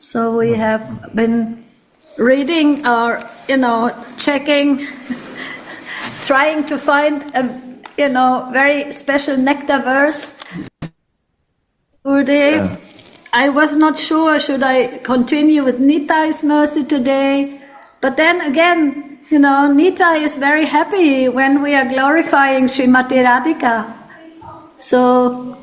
So we have been reading or, checking, trying to find a, very special nectar verse. Today, I was not sure, should I continue with Nitai's mercy today? But then again, Nitai is very happy when we are glorifying Srimati Radhika. So,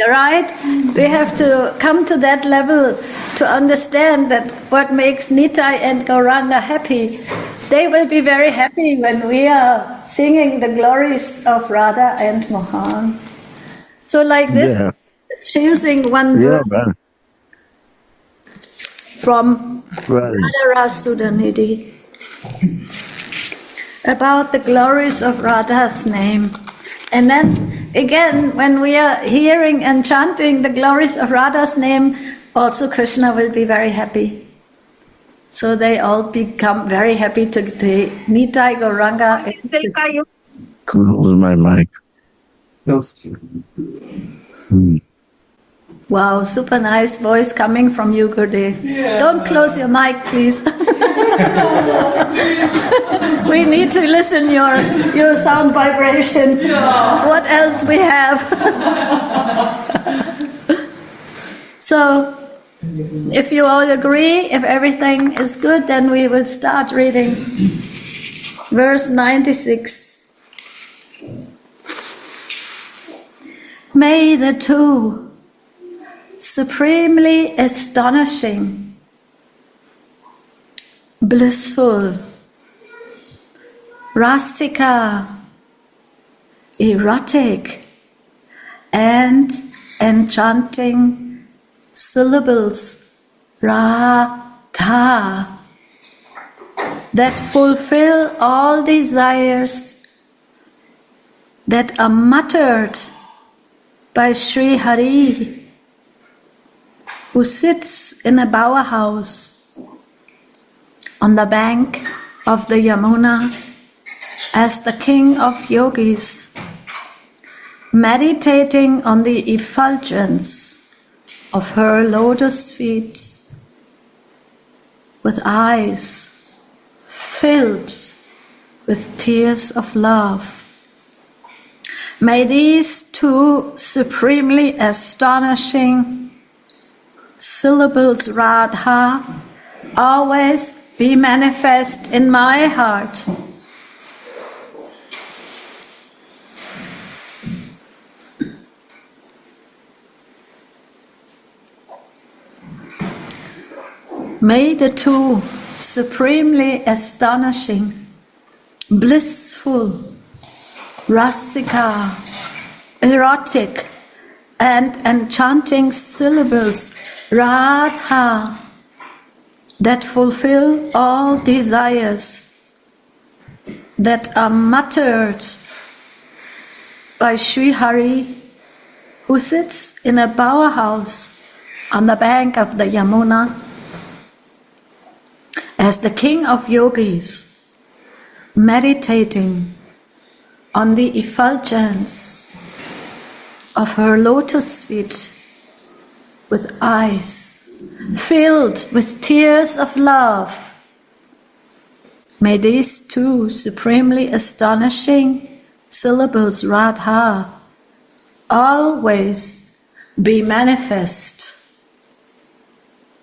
right? We have to come to that level to understand that what makes Nitai and Gauranga happy. They will be very happy when we are singing the glories of Radha and Mohan. So like this, choosing one verse from Radha Sudhanidhi about the glories of Radha's name. And then again, when we are hearing and chanting the glories of Radha's name, also Krishna will be very happy. So they all become very happy today. Nitai, Gauranga. Close my mic. Wow, super nice voice coming from you, Gurudev. Yeah. Don't close your mic, please. We need to listen your sound vibration. Yeah. What else we have? So, if you all agree, if everything is good, then we will start reading. Verse 96. May the two supremely astonishing, blissful, rasika, erotic, and enchanting syllables, Radha, that fulfill all desires that are muttered by Sri Hari, who sits in a bower house on the bank of the Yamuna as the king of yogis, meditating on the effulgence of her lotus feet, with eyes filled with tears of love. May these two supremely astonishing syllables, Radha, always be manifest in my heart. May the two supremely astonishing, blissful, rasika, erotic, and enchanting syllables, Radha, that fulfill all desires that are muttered by Sri Hari, who sits in a bower house on the bank of the Yamuna as the king of yogis, meditating on the effulgence of her lotus feet, with eyes filled with tears of love. May these two supremely astonishing syllables, Radha, always be manifest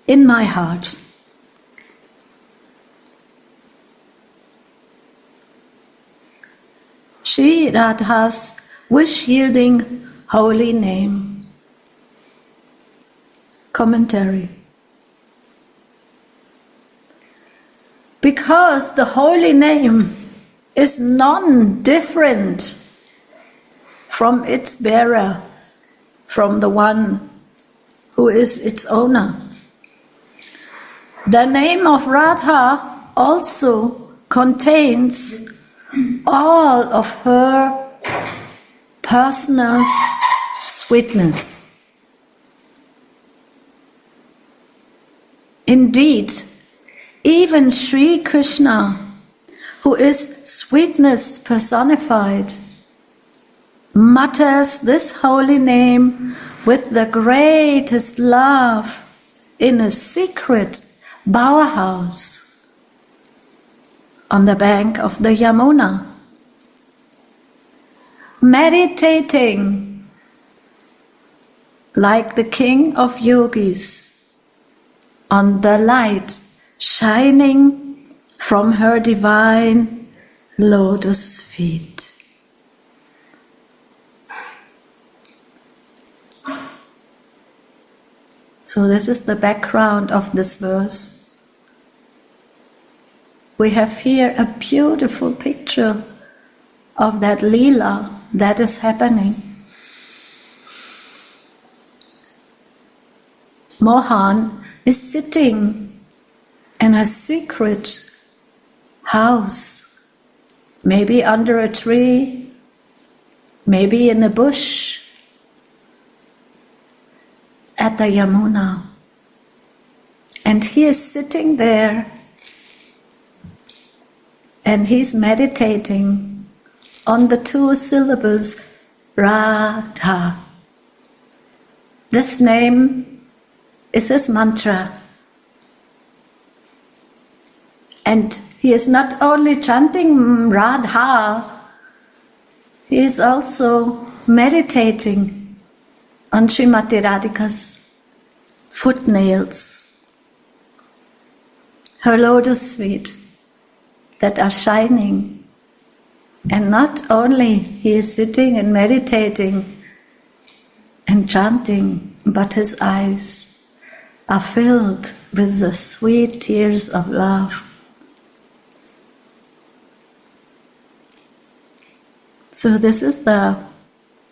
in my heart. Shri Radha's wish-yielding holy name. Commentary. Because the holy name is non-different from its bearer, from the one who is its owner. The name of Radha also contains all of her personal sweetness. Indeed, even Sri Krishna, who is sweetness personified, mutters this holy name with the greatest love in a secret bower house on the bank of the Yamuna, meditating like the king of yogis on the light shining from her divine lotus feet. So this is the background of this verse. We have here a beautiful picture of that Leela that is happening. Mohan is sitting in a secret house, maybe under a tree, maybe in a bush, at the Yamuna. And he is sitting there and he's meditating on the 2 syllables Radha. This name is his mantra. And he is not only chanting Radha, he is also meditating on Srimati Radhika's footnails, her lotus feet that are shining. And not only he is sitting and meditating and chanting, but his eyes are filled with the sweet tears of love. So this is the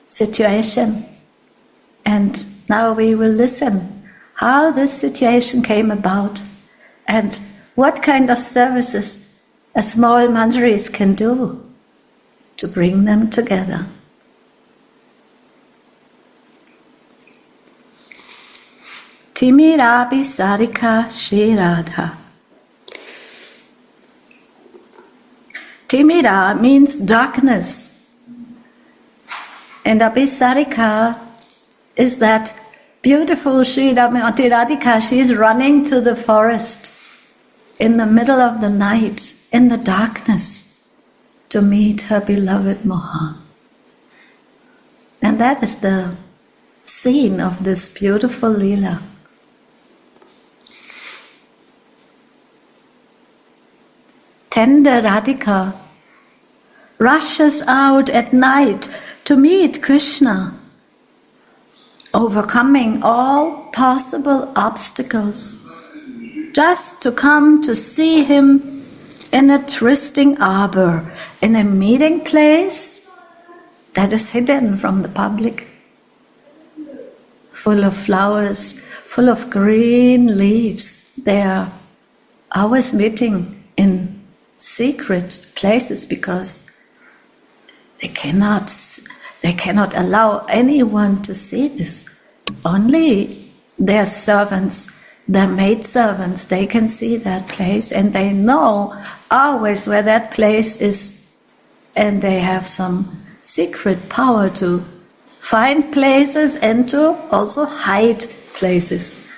situation. And now we will listen how this situation came about and what kind of services a small manjaris can do to bring them together. Timirabi Sarika Shri Radha. Timira means darkness, and Abhisarika is that beautiful Shri Ramati Radhika. She is running to the forest in the middle of the night, in the darkness, to meet her beloved Mohan. And that is the scene of this beautiful Leela. Tender Radhika rushes out at night to meet Krishna, overcoming all possible obstacles, just to come to see him in a trysting arbor, in a meeting place that is hidden from the public, full of flowers, full of green leaves. They are always meeting in secret places because they cannot allow anyone to see this. Only their servants, their maidservants, they can see that place, and they know always where that place is, and they have some secret power to find places and to also hide places.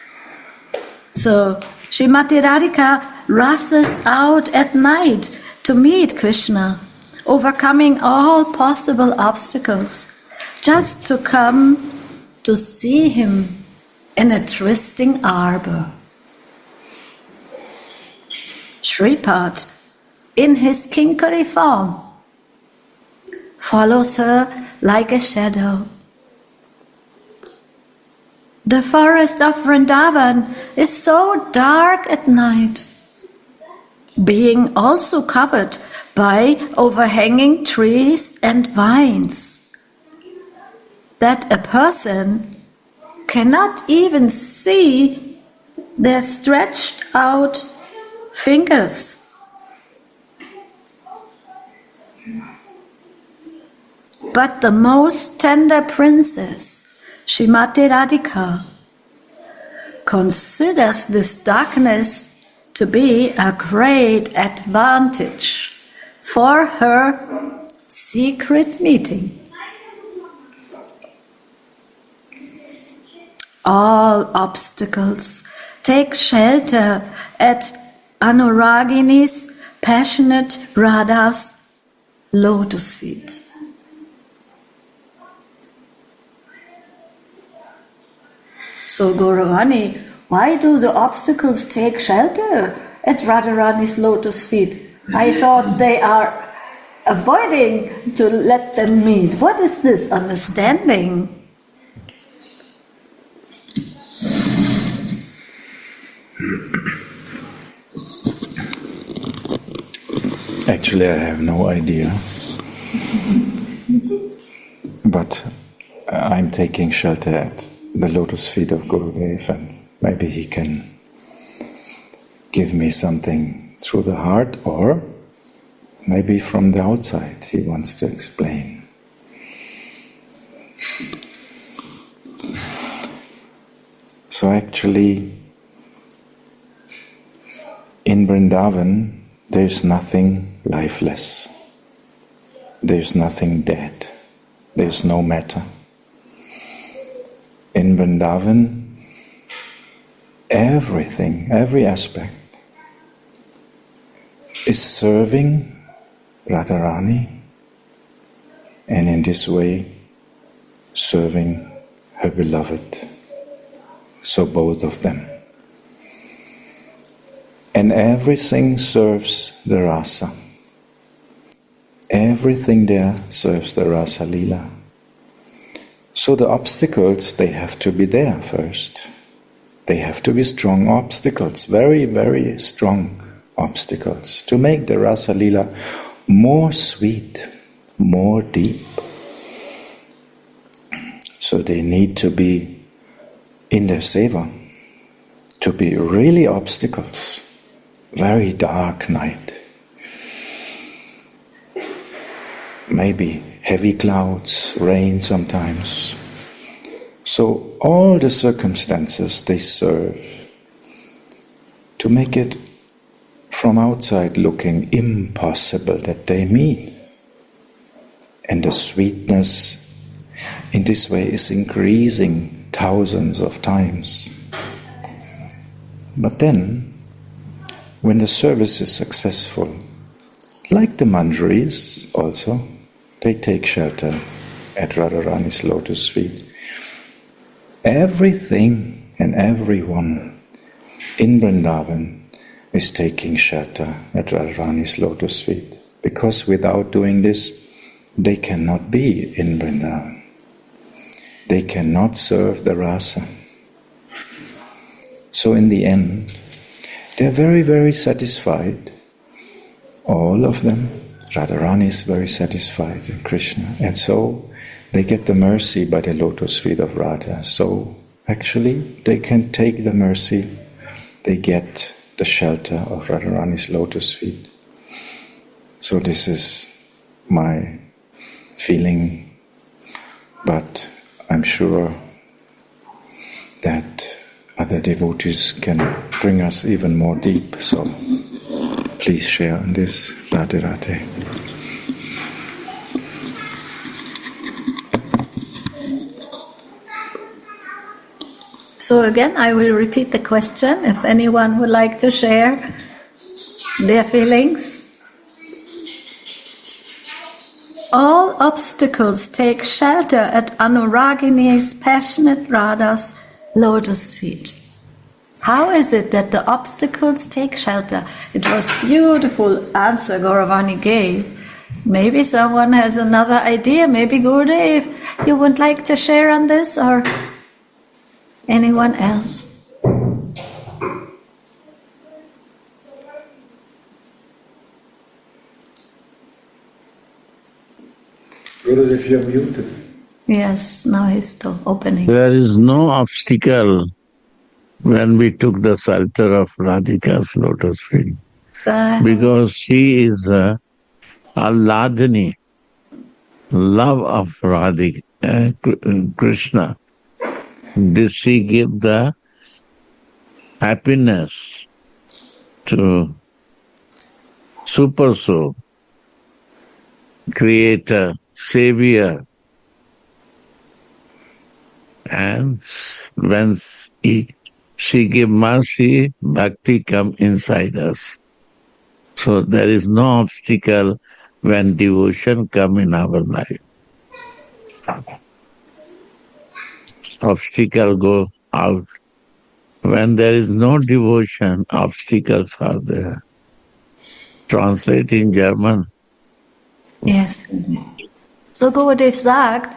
So Srimati Radhika rushes out at night to meet Krishna, overcoming all possible obstacles, just to come to see him in a trysting arbor. Shripad, in his kinkari form, follows her like a shadow. The forest of Vrindavan is so dark at night, being also covered by overhanging trees and vines, that a person cannot even see their stretched out fingers. But the most tender princess, Srimati Radhika, considers this darkness to be a great advantage for her secret meeting. All obstacles take shelter at Anuragini's passionate Radha's lotus feet. So Gauravani, why do the obstacles take shelter at Radharani's lotus feet? I thought they are avoiding to let them meet. What is this understanding? Actually, I have no idea. But I'm taking shelter at the lotus feet of Gurudev, and maybe he can give me something through the heart, or maybe from the outside he wants to explain. So actually, in Vrindavan, there's nothing lifeless. There's nothing dead. There's no matter. In Vrindavan, everything, every aspect is serving Radharani, and in this way serving her beloved. So both of them. And everything serves the Rasa. Everything there serves the Rasa Lila. So the obstacles, they have to be there first. They have to be strong obstacles, very, very strong obstacles, to make the Rasa Lila more sweet, more deep. So they need to be in their seva, to be really obstacles. Very dark night. Maybe heavy clouds, rain sometimes. So all the circumstances, they serve to make it from outside looking impossible that they meet. And the sweetness in this way is increasing thousands of times. But then, when the service is successful, like the Manjaris also, they take shelter at Radharani's lotus feet. Everything and everyone in Vrindavan is taking shelter at Radharani's lotus feet, because without doing this, they cannot be in Vrindavan. They cannot serve the Rasa. So in the end, they're very, very satisfied. All of them. Radharani is very satisfied in Krishna. And so they get the mercy by the lotus feet of Radha. So actually they can take the mercy. They get the shelter of Radharani's lotus feet. So this is my feeling. But I'm sure that other devotees can bring us even more deep. So please share on this. Radhe Radhe. So again, I will repeat the question if anyone would like to share their feelings. All obstacles take shelter at Anuragini's passionate Radha's lotus feet. How is it that the obstacles take shelter? It was beautiful answer Gauravani gave. Maybe someone has another idea. Maybe Gurudev, you would like to share on this, or anyone else? Gurudev, you're muted. Yes, now he's still opening. There is no obstacle when we took the shelter of Radhika's lotus feet. Because she is a Alladini, love of Radhika, Krishna. Did she give the happiness to Super Soul, Creator, Savior? And when she give mercy, bhakti come inside us. So there is no obstacle when devotion come in our life. Obstacle go out. When there is no devotion, obstacles are there. Translate in German. Yes. So Gurudev sagt,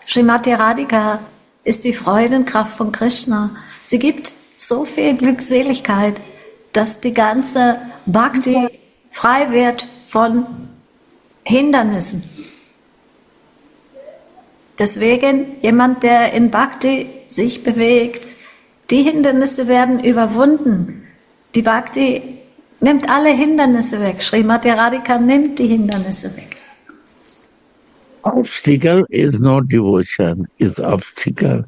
Srimati Radhika ist die Freudenkraft von Krishna. Sie gibt so viel Glückseligkeit, dass die ganze Bhakti frei wird von Hindernissen. Deswegen, jemand, der in Bhakti sich bewegt, die Hindernisse werden überwunden. Die Bhakti nimmt alle Hindernisse weg. Srimati Radhika nimmt die Hindernisse weg. Obstacle is no devotion, is obstacle.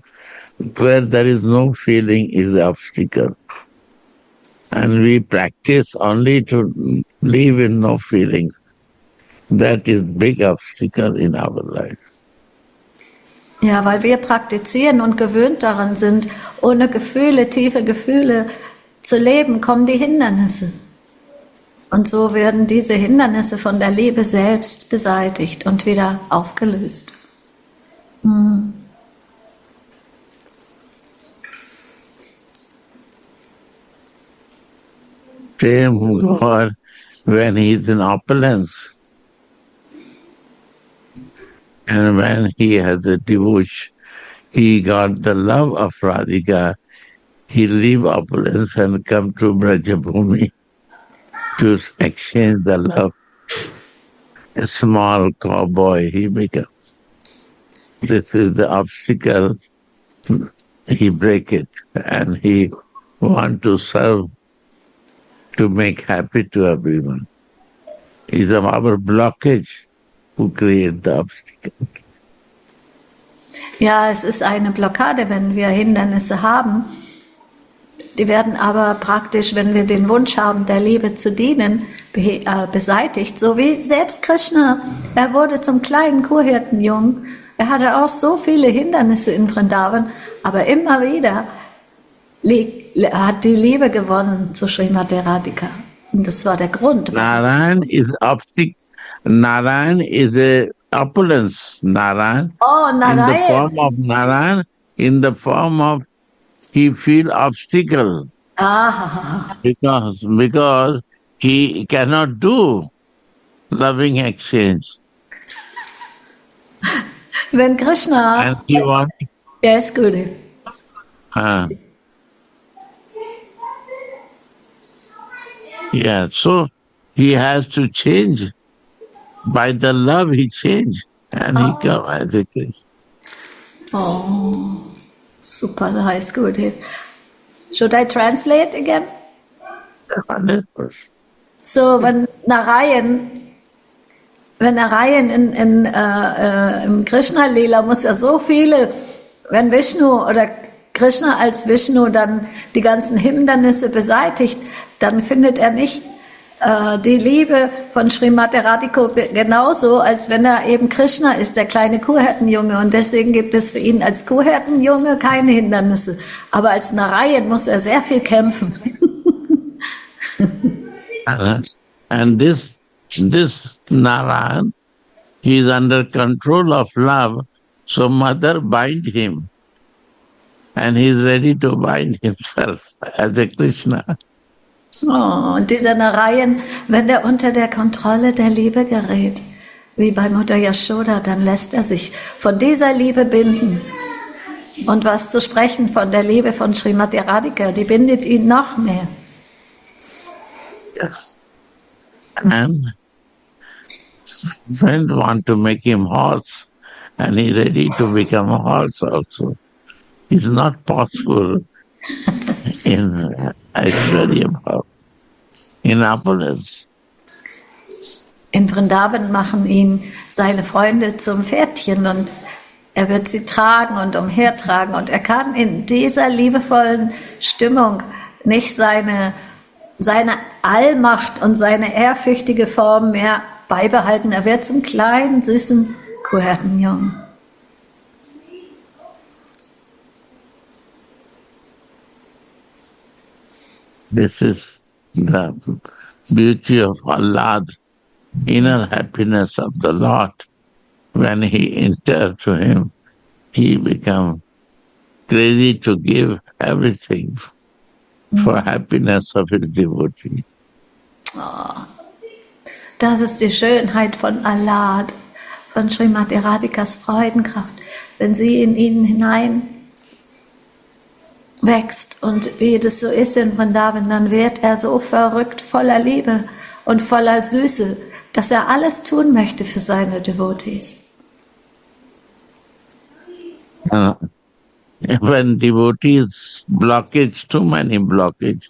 Where there is no feeling is obstacle. And we practice only to live in no feeling. That is big obstacle in our life. Ja, weil wir praktizieren und gewöhnt daran sind, ohne Gefühle, tiefe Gefühle zu leben, kommen die Hindernisse. Und so werden diese Hindernisse von der Liebe selbst beseitigt und wieder aufgelöst. Same God, when he is in opulence, and when he has a devotion, he got the love of Radhika, he leave opulence and come to Brajabhumi to exchange the love. A small cowboy he becomes. This is the obstacle. He break it and he want to serve, to make happy to everyone. It's our blockage who create the obstacle. Ja, es ist eine Blockade, wenn wir Hindernisse haben. Die werden aber praktisch, wenn wir den Wunsch haben, der Liebe zu dienen, beseitigt. So wie selbst Krishna. Er wurde zum kleinen Kuhhirtenjungen. Er hatte auch so viele Hindernisse in Vrindavan, aber immer wieder hat die Liebe gewonnen zu Srimati Radhika. Und das war der Grund. Narayan is obstacle. Narayan is a opulence. Narayan. Oh, Narayan. In the form of Narayan, in the form of he feel obstacle. Because he cannot do loving exchange. Wenn Krishna... And he wants... Yes, Guru. Yeah, so he has to change. By the love he changed. And he come as a Krishna. Oh, super nice, Guru. Should I translate again? 100%. So, wenn Narayan im Krishna-Lila muss er so viele, wenn Vishnu oder Krishna als Vishnu dann die ganzen Hindernisse beseitigt, dann findet er nicht die Liebe von Srimati Radhika genauso, als wenn er eben Krishna ist, der kleine Kuhhirtenjunge. Und deswegen gibt es für ihn als Kuhhirtenjunge keine Hindernisse. Aber als Narayan muss er sehr viel kämpfen. And this Narayan, he is under control of love, so mother bind him. And he is ready to bind himself as a Krishna. Oh, und dieser Narayan, wenn er unter der Kontrolle der Liebe gerät, wie bei Mutter Yashoda, dann lässt er sich von dieser Liebe binden. Und was zu sprechen von der Liebe von Srimati Radhika, die bindet ihn noch mehr. Yes. And friend want to make him horse, and he ready to become a horse also. It's not possible in Aishwarya Bhav, in opulence. In Vrindavan machen ihn seine Freunde zum Pferdchen und er wird sie tragen und umhertragen und er kann in dieser liebevollen Stimmung nicht seine Allmacht und seine ehrfürchtige Form mehr beibehalten. Er wird zum kleinen, süßen Kuhhirtenjungen. This is the beauty of Allah's inner happiness of the Lord. When he entered to him, he became crazy to give everything for happiness of his devotee. Oh, das ist die Schönheit von Allah, von Srimati Radhikas Freudenkraft, wenn sie in ihnen hinein wächst und wie das so ist in Vrindavan, dann wird er so verrückt voller Liebe und voller Süße, dass er alles tun möchte für seine Devotees. When devotees blockage, too many blockage,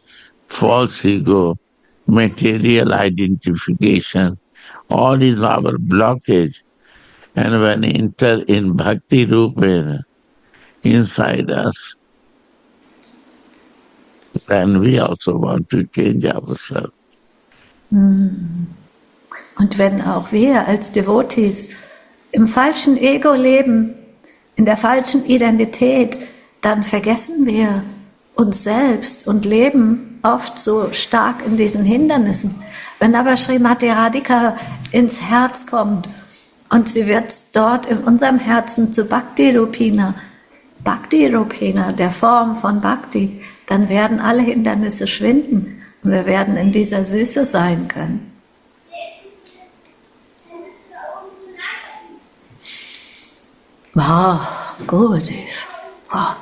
false ego, material identification, all is our blockage. And when enter in bhakti rupa inside us, then we also want to change ourselves. Und wenn auch wir als Devotees im falschen Ego leben, in der falschen Identität, dann vergessen wir uns selbst und leben oft so stark in diesen Hindernissen. Wenn aber Srimati Radhika ins Herz kommt und sie wird dort in unserem Herzen zu Bhakti-Rupina, der Form von Bhakti, dann werden alle Hindernisse schwinden und wir werden in dieser Süße sein können. Wow, Gurudev. Wow.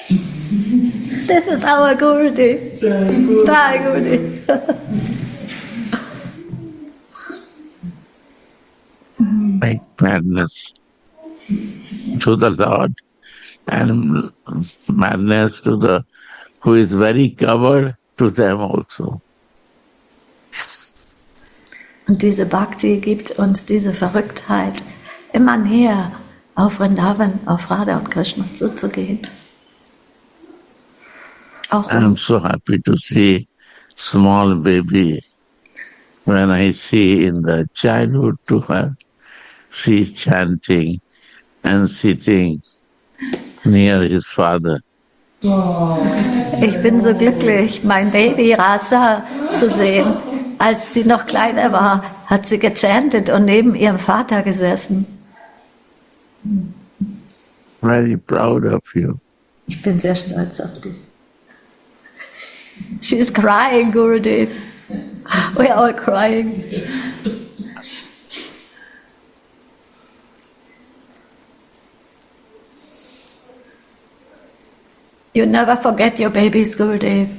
This is our Gurudev. Jai Gurudev. Make madness to the Lord and madness to the who is very covered to them also. Und diese Bhakti gibt uns diese Verrücktheit, immer näher auf Vrindavan, auf Radha und Krishna zuzugehen. I'm so happy to see small baby. When I see in the childhood to her, she is chanting and sitting near his father. Ich bin so glücklich, mein Baby Rasa zu sehen. Als sie noch kleiner war, hat sie gechantet und neben ihrem Vater gesessen. Very proud of you. Ich bin sehr stolz auf dich. She's crying, Gurudev. We're all crying. You never forget your babies, Gurudev.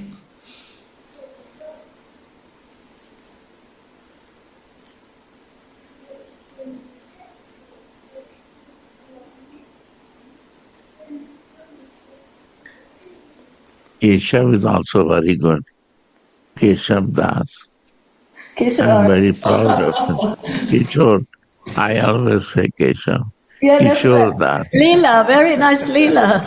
Keshav is also very good. Keshav Das. I'm very proud of him. Kishore. I always say Keshav. Yeah, Kishore Das. Leela, very nice Leela.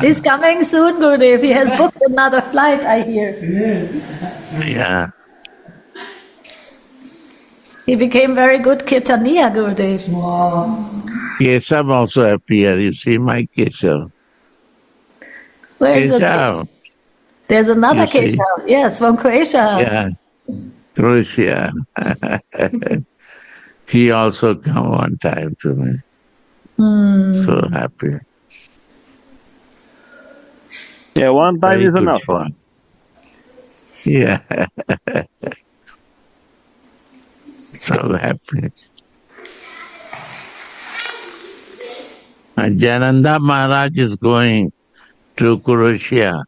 He's coming soon, Gurudev. He has booked another flight, I hear. Yeah. He became very good Kirtaniya, Gurudev. Wow. Keshav also appeared. You see my Keshav. Where is Keshav. it? There's another Keshav. Yes, from Croatia. Yeah. Croatia. He also come one time to me. So happy. Yeah, one time Very is good enough. fun. Yeah. So happy. And Jananda Maharaj is going to Croatia.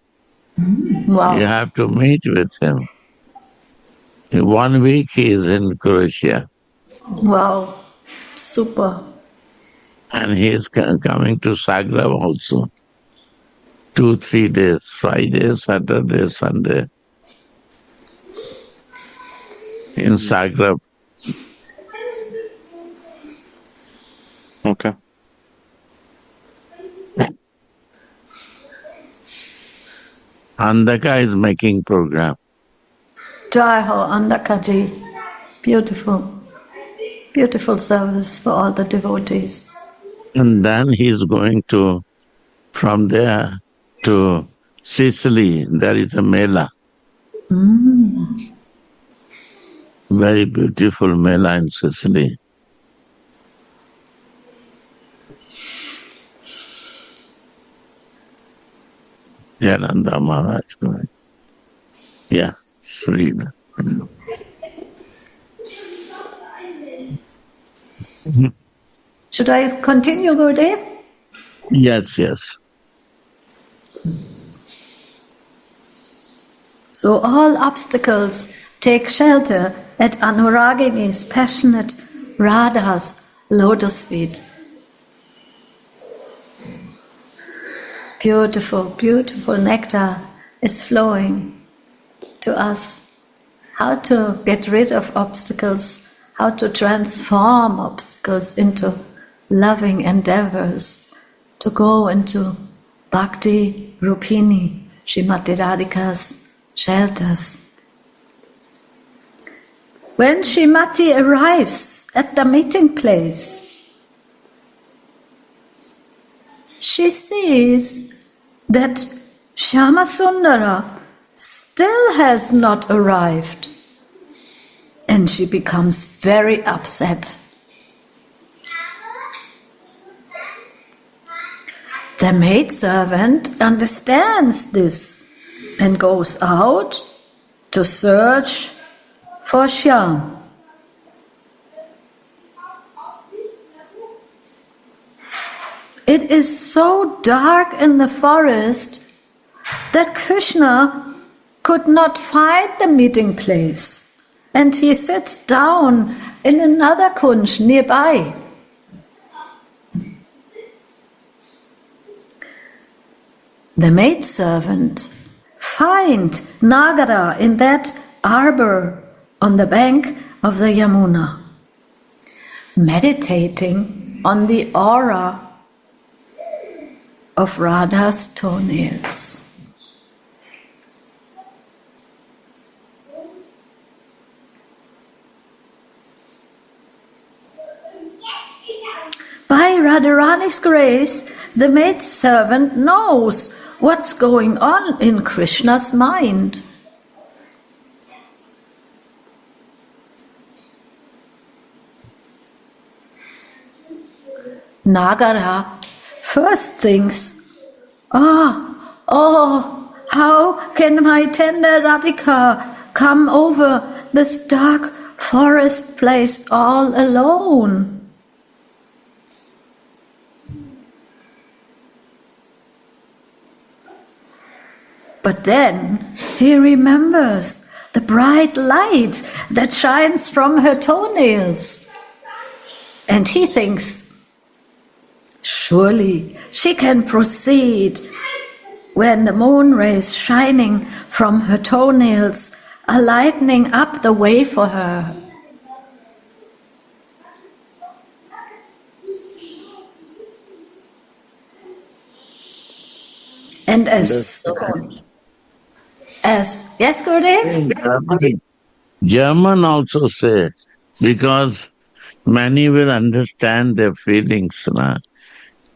Wow. You have to meet with him. In 1 week he is in Croatia. Wow. Super. And he is coming to Zagreb also. 2-3 days, Friday, Saturday, Sunday. In Zagreb. Okay. Andaka is making program. Jai Ho, Andaka ji. Beautiful. Beautiful service for all the devotees. And then he's going to, from there to Sicily. There is a Mela. Very beautiful Mela in Sicily. Jananda Maharaj going. Yeah, Srila. Should I continue, Gurudev? Yes, yes. So all obstacles take shelter at Anuragini's passionate Radha's lotus feet. Beautiful, beautiful nectar is flowing to us. How to get rid of obstacles, how to transform obstacles into loving endeavors, to go into Bhakti Rupini, Srimati Radhika's shelters. When Srimati arrives at the meeting place, she sees that Shyamasundara still has not arrived, and she becomes very upset. The maidservant understands this and goes out to search for Shyam. It is so dark in the forest that Krishna could not find the meeting place, and he sits down in another kunj nearby. The maidservant finds Nagara in that arbor on the bank of the Yamuna, meditating on the aura of Radha's toenails. By Radharani's grace, the maidservant knows what's going on in Krishna's mind. Nagara first thinks, how can my tender Radhika come over this dark forest place all alone? But then he remembers the bright light that shines from her toenails. And he thinks, surely she can proceed when the moon rays shining from her toenails are lightening up the way for her. And yes, Gurudev? German also say, because many will understand their feelings,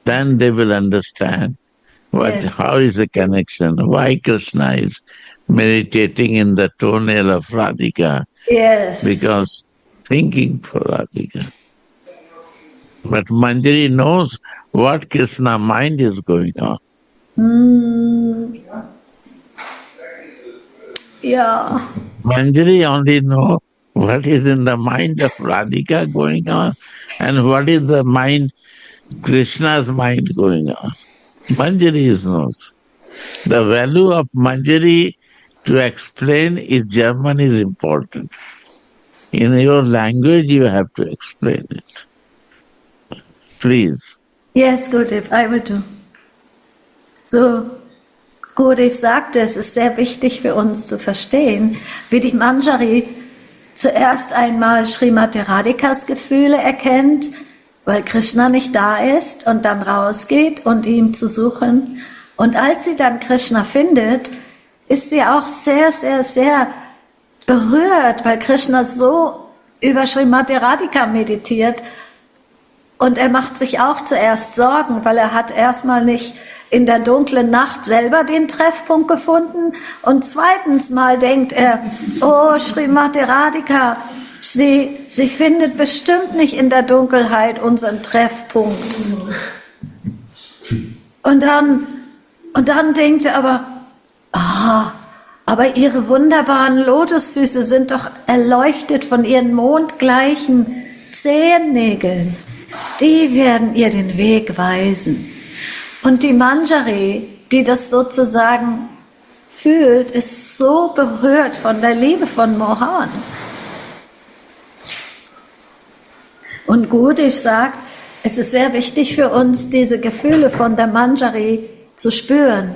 then they will understand how is the connection, why Krishna is meditating in the toenail of Radhika. Yes. Because thinking for Radhika. But Manjari knows what Krishna mind is going on. Yeah. Manjari only knows what is in the mind of Radhika going on and what is the mind, Krishna's mind going on. Manjari knows. The value of Manjari to explain is German is important. In your language you have to explain it. Please. Yes, Gurudev, I will do. So, Gurudev sagte, es ist sehr wichtig für uns zu verstehen, wie die Manjari zuerst einmal Srimati Radhikas Gefühle erkennt, weil Krishna nicht da ist und dann rausgeht, und ihn zu suchen. Und als sie dann Krishna findet, ist sie auch sehr, sehr, sehr berührt, weil Krishna so über Srimati Radhika meditiert. Und er macht sich auch zuerst Sorgen, weil er hat erstmal nicht in der dunklen Nacht selber den Treffpunkt gefunden. Und zweitens mal denkt er, oh, Srimati Radhika, sie findet bestimmt nicht in der Dunkelheit unseren Treffpunkt. Und dann denkt er aber ihre wunderbaren Lotusfüße sind doch erleuchtet von ihren mondgleichen Zehennägeln. Die werden ihr den Weg weisen. Und die Manjari, die das sozusagen fühlt, ist so berührt von der Liebe von Mohan. Und Gurudev sagt, es ist sehr wichtig für uns, diese Gefühle von der Manjari zu spüren,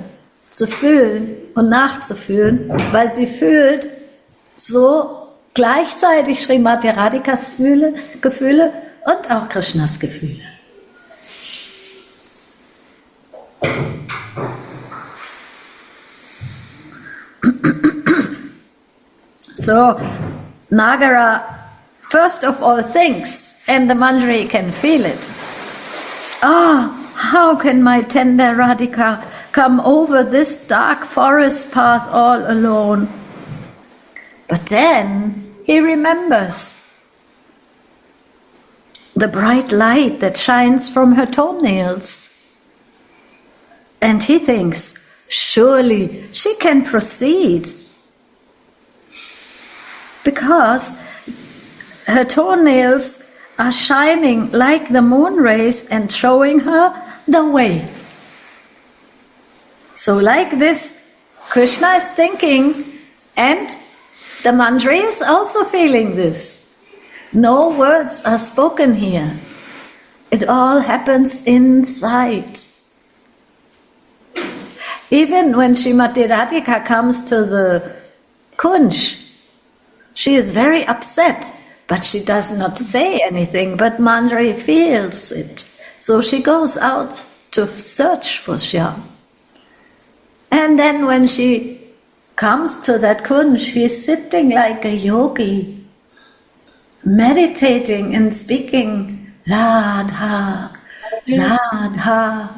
zu fühlen und nachzufühlen, weil sie fühlt so gleichzeitig Srimati Radhikas Gefühle und auch Krishnas Gefühle. So, Nagara first of all thinks, and the Manjari can feel it. How can my tender Radhika come over this dark forest path all alone? But then he remembers the bright light that shines from her toenails. And he thinks, surely she can proceed, because her toenails are shining like the moon rays and showing her the way. So like this, Krishna is thinking, and the Manjari is also feeling this. No words are spoken here. It all happens inside. Even when Srimati Radhika comes to the Kunj, she is very upset, but she does not say anything, but Manjari feels it. So she goes out to search for Shyam. And then when she comes to that Kunj, he's sitting like a yogi, meditating and speaking, Radha, Radha.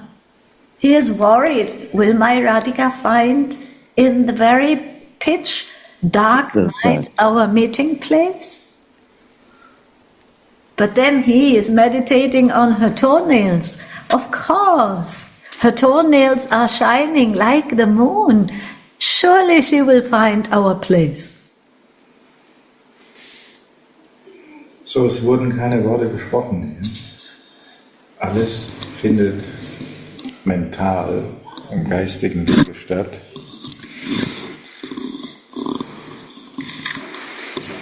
He is worried, will my Radhika find in the very pitch dark night our meeting place? But then he is meditating on her toenails. Of course, her toenails are shining like the moon. Surely she will find our place. So, es wurden keine Worte gesprochen. Alles findet mental im geistigen Wege statt.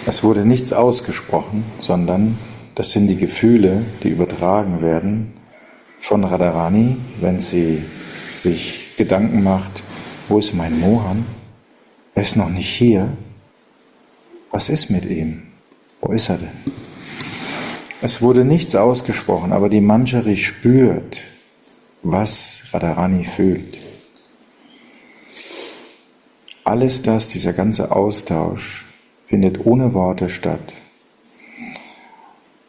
Es wurde nichts ausgesprochen, sondern das sind die Gefühle, die übertragen werden von Radharani, wenn sie sich Gedanken macht, wo ist mein Mohan? Er ist noch nicht hier. Was ist mit ihm? Wo ist er denn? Es wurde nichts ausgesprochen, aber die Manjari spürt, was Radharani fühlt. Alles das, dieser ganze Austausch, findet ohne Worte statt.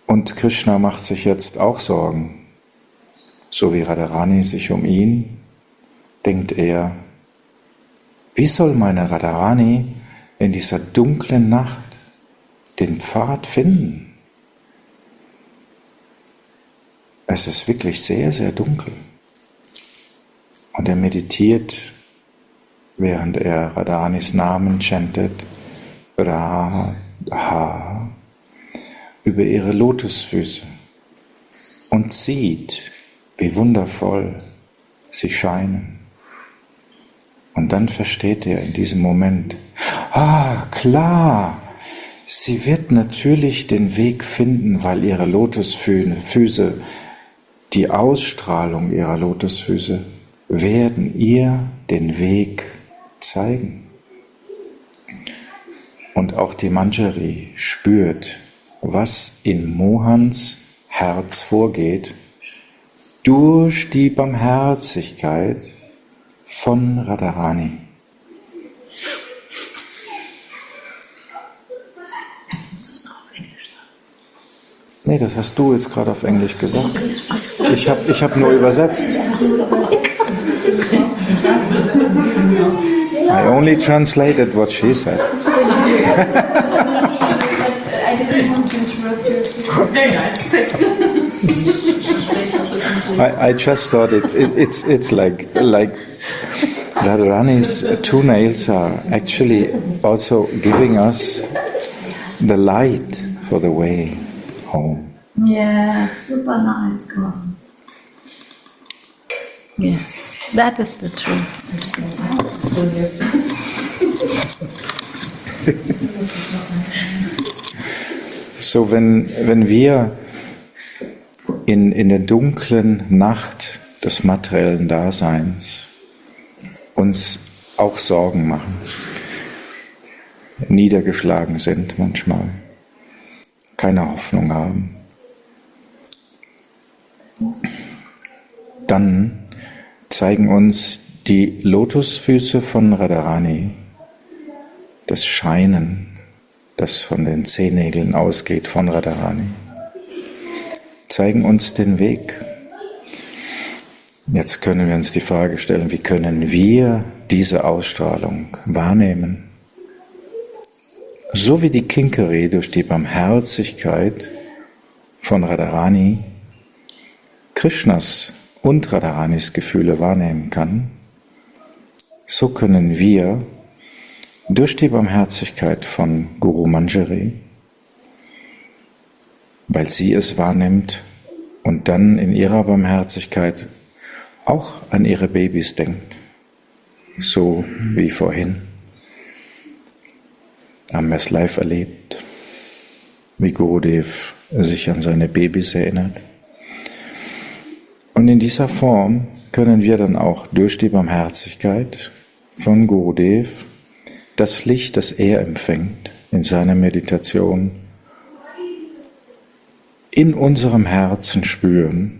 Und Krishna macht sich jetzt auch Sorgen. So wie Radharani sich um ihn, denkt er, wie soll meine Radharani in dieser dunklen Nacht den Pfad finden? Es ist wirklich sehr, sehr dunkel. Und er meditiert, während er Radharanis Namen chantet, Radha, über ihre Lotusfüße und sieht, wie wundervoll sie scheinen. Und dann versteht er in diesem Moment, klar, sie wird natürlich den Weg finden, weil ihre Lotusfüße, die Ausstrahlung ihrer Lotusfüße, werden ihr den Weg zeigen. Und auch die Manjari spürt, was in Mohans Herz vorgeht, durch die Barmherzigkeit von Radharani. Jetzt muss es noch auf Englisch sagen. Nee, das hast du jetzt gerade auf Englisch gesagt. Ich hab nur übersetzt. I only translated what she said. I just thought it's like Radharani's toenails are actually also giving us the light for the way home. Yeah, super nice. Yes, that is the truth. So, wenn wir in der dunklen Nacht des materiellen Daseins uns auch Sorgen machen, niedergeschlagen sind manchmal, keine Hoffnung haben, dann zeigen uns die Lotusfüße von Radharani, das Scheinen, das von den Zehennägeln ausgeht von Radharani, zeigen uns den Weg. Jetzt können wir uns die Frage stellen, wie können wir diese Ausstrahlung wahrnehmen? So wie die Kinkari durch die Barmherzigkeit von Radharani Krishnas und Radharanis Gefühle wahrnehmen kann, so können wir durch die Barmherzigkeit von Guru Manjari, weil sie es wahrnimmt und dann in ihrer Barmherzigkeit auch an ihre Babys denkt, so wie vorhin, haben wir es live erlebt, wie Gurudev sich an seine Babys erinnert. Und in dieser Form können wir dann auch durch die Barmherzigkeit von Gurudev das Licht, das er empfängt in seiner Meditation, in unserem Herzen spüren.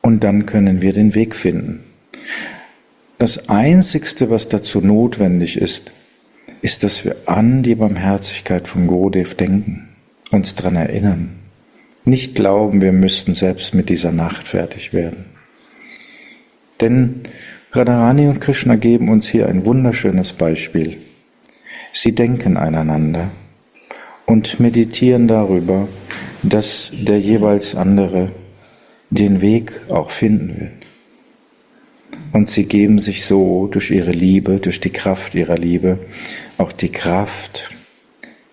Und dann können wir den Weg finden. Das Einzigste, was dazu notwendig ist, ist, dass wir an die Barmherzigkeit von Gurudev denken, uns daran erinnern. Nicht glauben, wir müssten selbst mit dieser Nacht fertig werden. Denn Radharani und Krishna geben uns hier ein wunderschönes Beispiel. Sie denken aneinander und meditieren darüber, dass der jeweils andere den Weg auch finden wird. Und sie geben sich so durch ihre Liebe, durch die Kraft ihrer Liebe, auch die Kraft,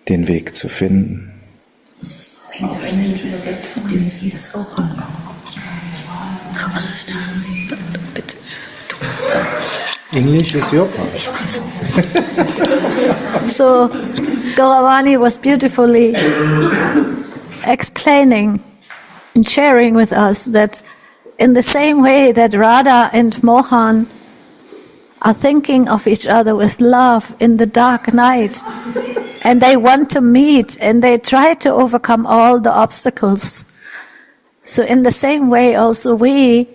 den Weg zu finden. English is your part. So, Gauravani was beautifully explaining and sharing with us that in the same way that Radha and Mohan are thinking of each other with love in the dark night, and they want to meet and they try to overcome all the obstacles. So in the same way also we,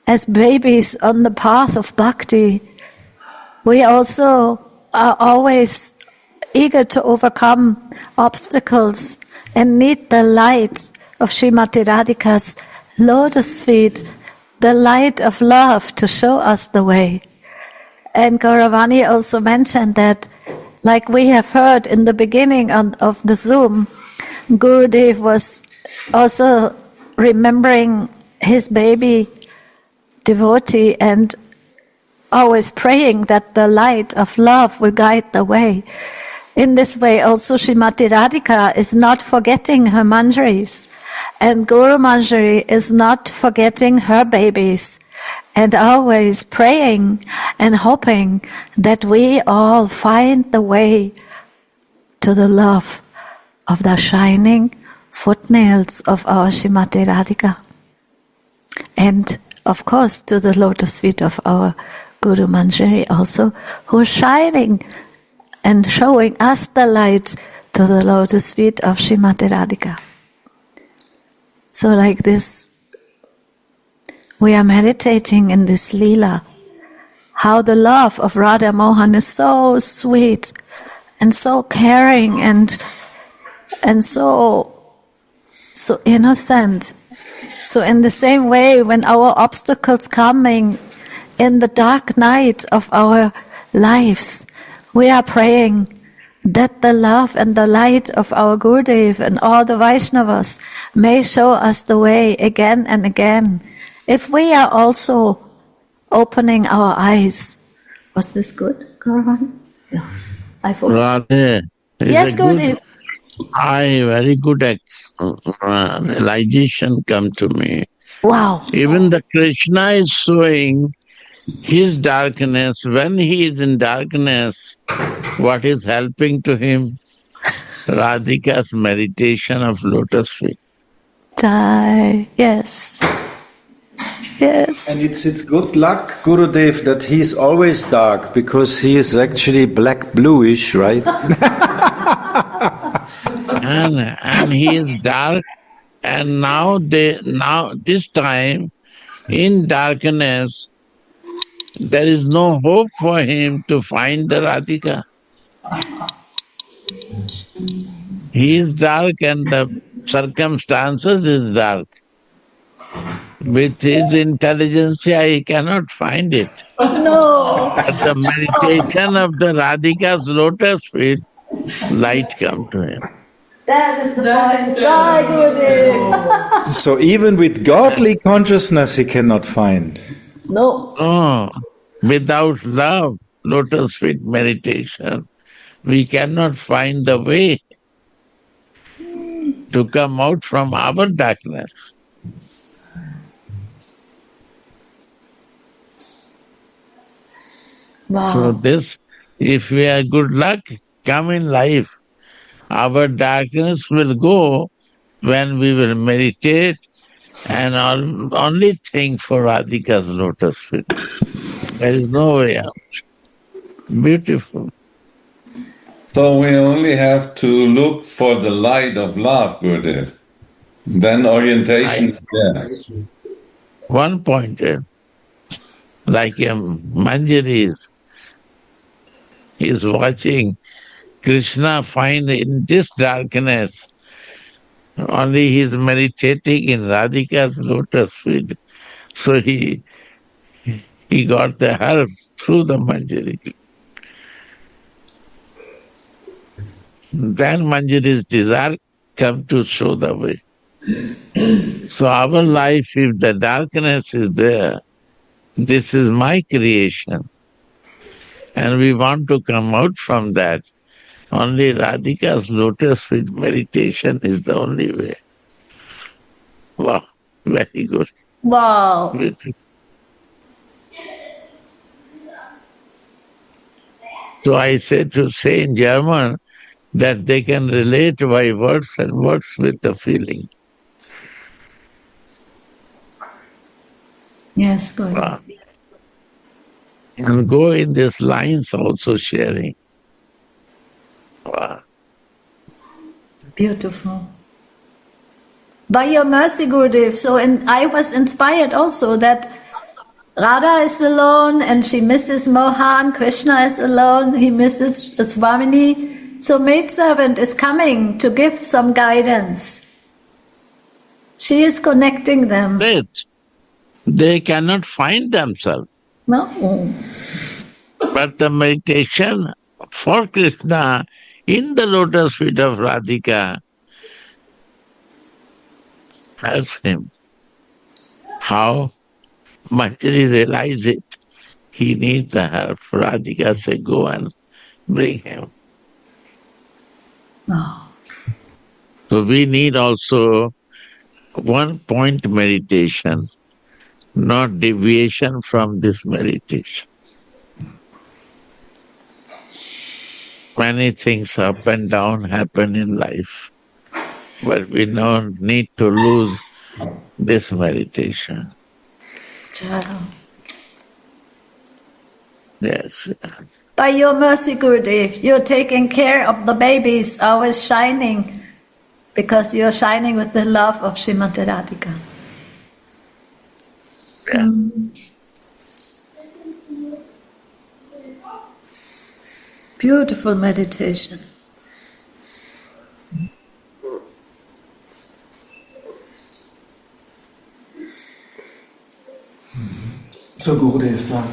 as babies on the path of bhakti, we also are always eager to overcome obstacles and need the light of Srimati Radhika's lotus feet, the light of love to show us the way. And Gauravani also mentioned that, like we have heard in the beginning of the Zoom, Gurudev was also remembering his baby devotee and always praying that the light of love will guide the way. In this way also Srimati Radhika is not forgetting her manjaris, and Guru Manjari is not forgetting her babies, and always praying and hoping that we all find the way to the love of the shining footnails of our Srimati Radhika. And of course to the lotus feet of our Guru Manjari also, who is shining and showing us the light to the lotus feet of Srimati Radhika. So like this, we are meditating in this Leela, how the love of Radha Mohan is so sweet and so caring and so so innocent. So in the same way, when our obstacles coming in the dark night of our lives, we are praying that the love and the light of our Gurudev and all the Vaishnavas may show us the way again and again. If we are also opening our eyes. Was this good, Caravan? Yeah. I forgot. Radha is Yes, a good Gurudev. very good realization come to me. Wow. Even the Krishna is showing his darkness. When he is in darkness, what is helping to him? Radhika's meditation of lotus feet. Jai. Yes. Yes. And it's good luck, Gurudev, that he's always dark, because he is actually black-bluish, right? and he is dark, and now this time in darkness there is no hope for him to find the Radhika. He is dark and the circumstances is dark. With his intelligence, he cannot find it. No. But the meditation of the Radhika's lotus feet, light come to him. That is the point. Jai, Gurudev. So even with godly consciousness, he cannot find. No. Oh, without love, lotus feet meditation, we cannot find the way to come out from our darkness. Wow. So this, if we are good luck, come in life, our darkness will go when we will meditate and only think for Radhika's lotus feet. There is no way out. Beautiful. So we only have to look for the light of love, Gurudev. Then orientation is there. One pointed, like a Manjari is watching Krishna find in this darkness, only he is meditating in Radhika's lotus feet. So he got the help through the Manjari. Then Manjari's desire come to show the way. So our life, if the darkness is there, this is my creation. And we want to come out from that. Only Radhika's lotus feet meditation is the only way. Wow, very good. Wow. Beautiful. So I said to say in German that they can relate by words and words with the feeling. Yes, Gurudev. Wow. And go in these lines also sharing. Wow. Beautiful. By your mercy, Gurudev. So I was inspired also that Radha is alone and she misses Mohan. Krishna is alone. He misses Swamini. So maidservant is coming to give some guidance. She is connecting them. They cannot find themselves. No? But the meditation for Krishna in the lotus feet of Radhika helps him. How? Manjari realized it. He needs the help. Radhika said, go and bring him. Oh. So we need also one point meditation, not deviation from this meditation. Many things up and down happen in life, but we don't need to lose this meditation. Child. Yes. By your mercy, Gurudev, you're taking care of the babies, always shining, because you're shining with the love of Srimati Radhika. Yeah. Beautiful meditation. So Gurudev sagt,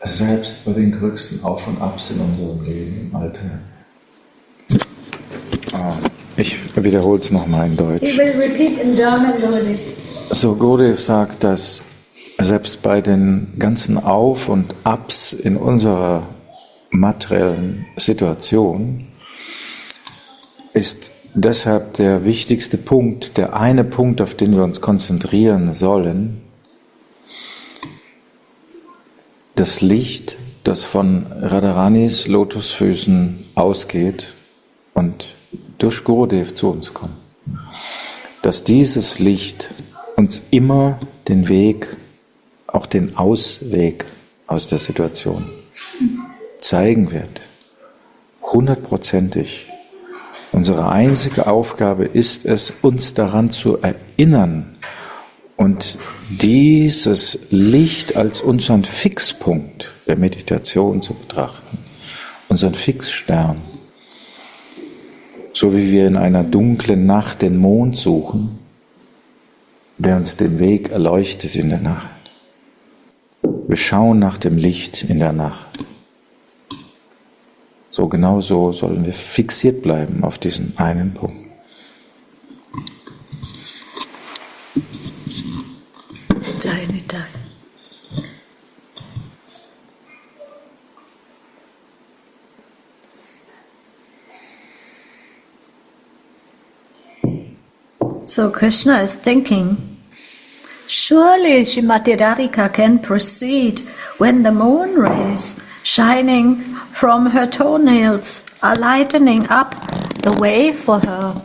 selbst bei den größten Auf und Abs in unserem Leben im Alltag. Ich wiederhole es nochmal in Deutsch. He will repeat in German, Gurudev. So Gurudev sagt, dass selbst bei den ganzen Auf und Abs in unserer materiellen Situation ist deshalb der wichtigste Punkt, der eine Punkt, auf den wir uns konzentrieren sollen, das Licht, das von Radharanis Lotusfüßen ausgeht und durch Gurudev zu uns kommt. Dass dieses Licht uns immer den Weg, auch den Ausweg aus der Situation zeigen wird. 100%ig. Unsere einzige Aufgabe ist es, uns daran zu erinnern und dieses Licht als unseren Fixpunkt der Meditation zu betrachten, unseren Fixstern. So wie wir in einer dunklen Nacht den Mond suchen, der uns den Weg erleuchtet in der Nacht. Wir schauen nach dem Licht in der Nacht. So genau so sollen wir fixiert bleiben auf diesen einen Punkt. So Krishna is thinking, surely Srimati Radhika can proceed when the moon rays shining from her toenails are lightening up the way for her.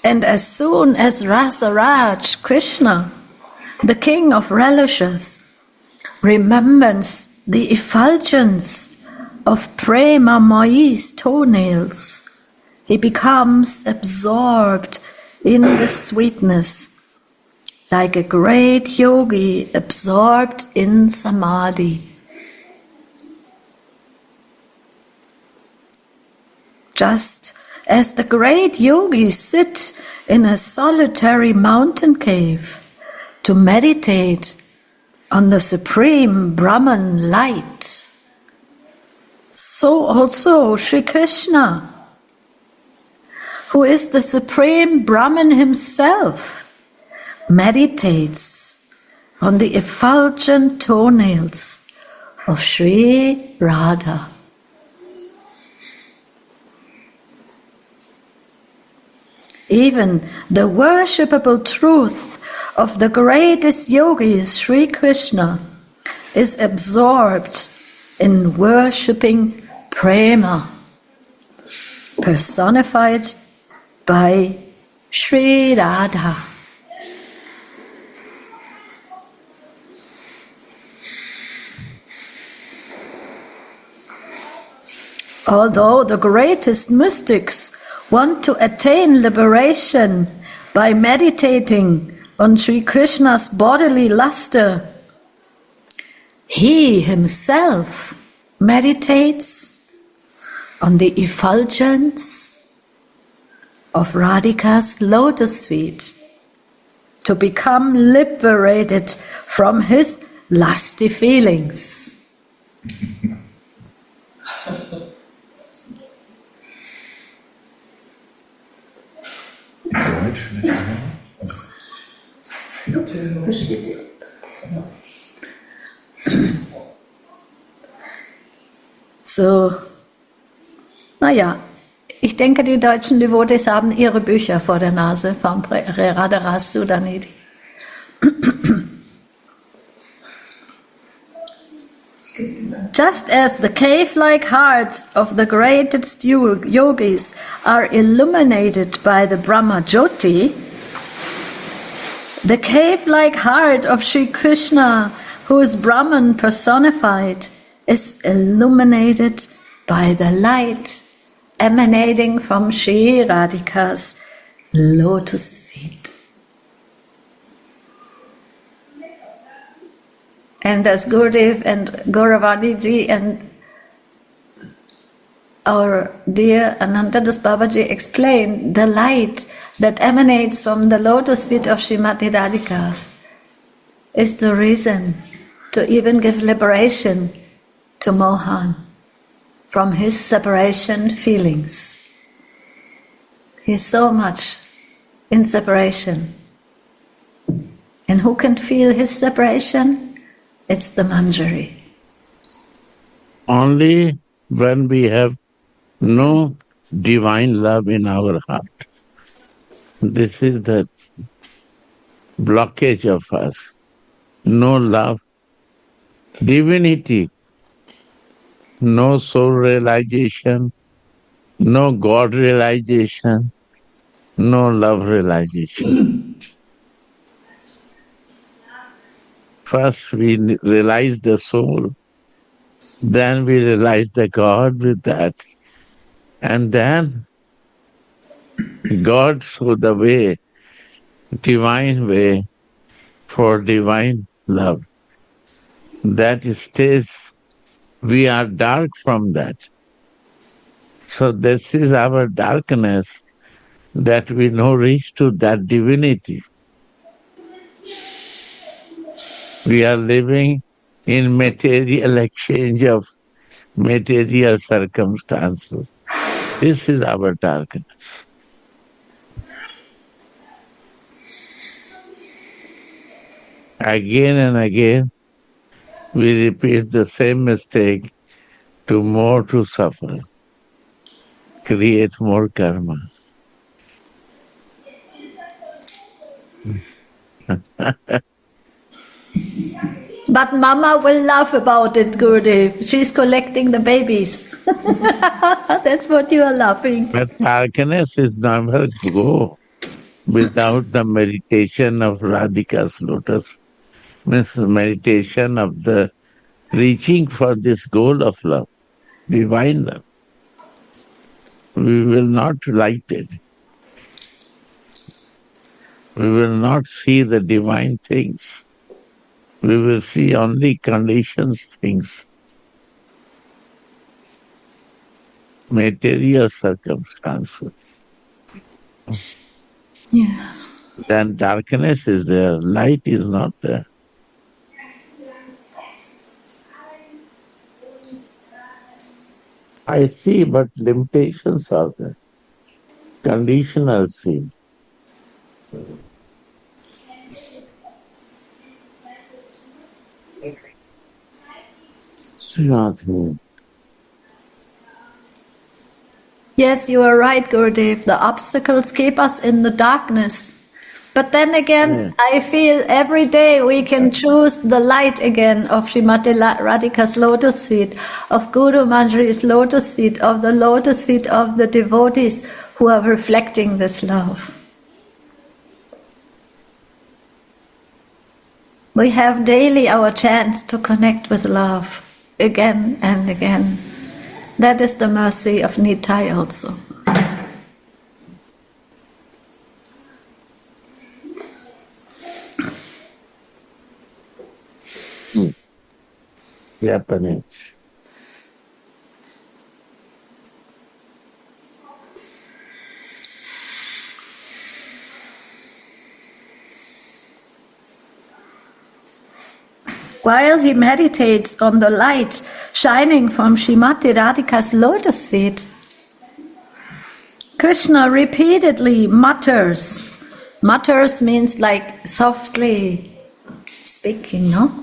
And as soon as Rasa Raj, Krishna, the king of relishes, remembers the effulgence of Prema Mayi's toenails, he becomes absorbed in the sweetness, like a great yogi absorbed in samadhi. Just as the great yogis sit in a solitary mountain cave to meditate on the supreme Brahman light, so also Sri Krishna, who is the supreme Brahman himself, meditates on the effulgent toenails of Sri Radha. Even the worshipable truth of the greatest yogis, Sri Krishna, is absorbed in worshipping Prema, personified by Sri Radha. Although the greatest mystics want to attain liberation by meditating on Sri Krishna's bodily luster, he himself meditates on the effulgence of Radhika's lotus feet to become liberated from his lusty feelings. So, naja, ich denke, die deutschen Devotees haben ihre Bücher vor der Nase von Radha Rasa Sudhanidhi. Just as the cave-like hearts of the greatest yogis are illuminated by the Brahma Jyoti, the cave-like heart of Sri Krishna, who is Brahman personified, is illuminated by the light emanating from Sri Radhika's lotus feet. And as Gurudev and Gauravani and our dear Anantadas Babaji explained, the light that emanates from the lotus feet of Srimati Radhika is the reason to even give liberation to Mohan from his separation feelings. He's so much in separation. And who can feel his separation? It's the Manjari. Only when we have no divine love in our heart. This is the blockage of us. No love, divinity, no soul realization, no God realization, no love realization. First we realize the soul, then we realize the God with that, and then God show the way, divine way for divine love. That stays, we are dark from that. So this is our darkness, that we no reach to that divinity. We are living in material exchange of material circumstances. This is our darkness. Again and again, we repeat the same mistake to suffer, create more karma. But Mama will laugh about it, Gurudev. She's collecting the babies. That's what you are laughing. But darkness is never go without the meditation of Radhika's lotus. Means meditation of the reaching for this goal of love, divine love. We will not light it. We will not see the divine things. We will see only conditions things, material circumstances. Yes. Then darkness is there, light is not there. I see, but limitations are there. Conditional see. Sudhanidhi. Yes, you are right, Gurudev. The obstacles keep us in the darkness. But then again, I feel every day we can choose the light again of Srimati Radhika's lotus feet, of Guru Manjari's lotus feet, of the lotus feet of the devotees who are reflecting this love. We have daily our chance to connect with love again and again. That is the mercy of Nitai also. Japanese. While he meditates on the light shining from Srimati Radhika's lotus feet, Krishna repeatedly mutters. Mutters means like softly speaking, no?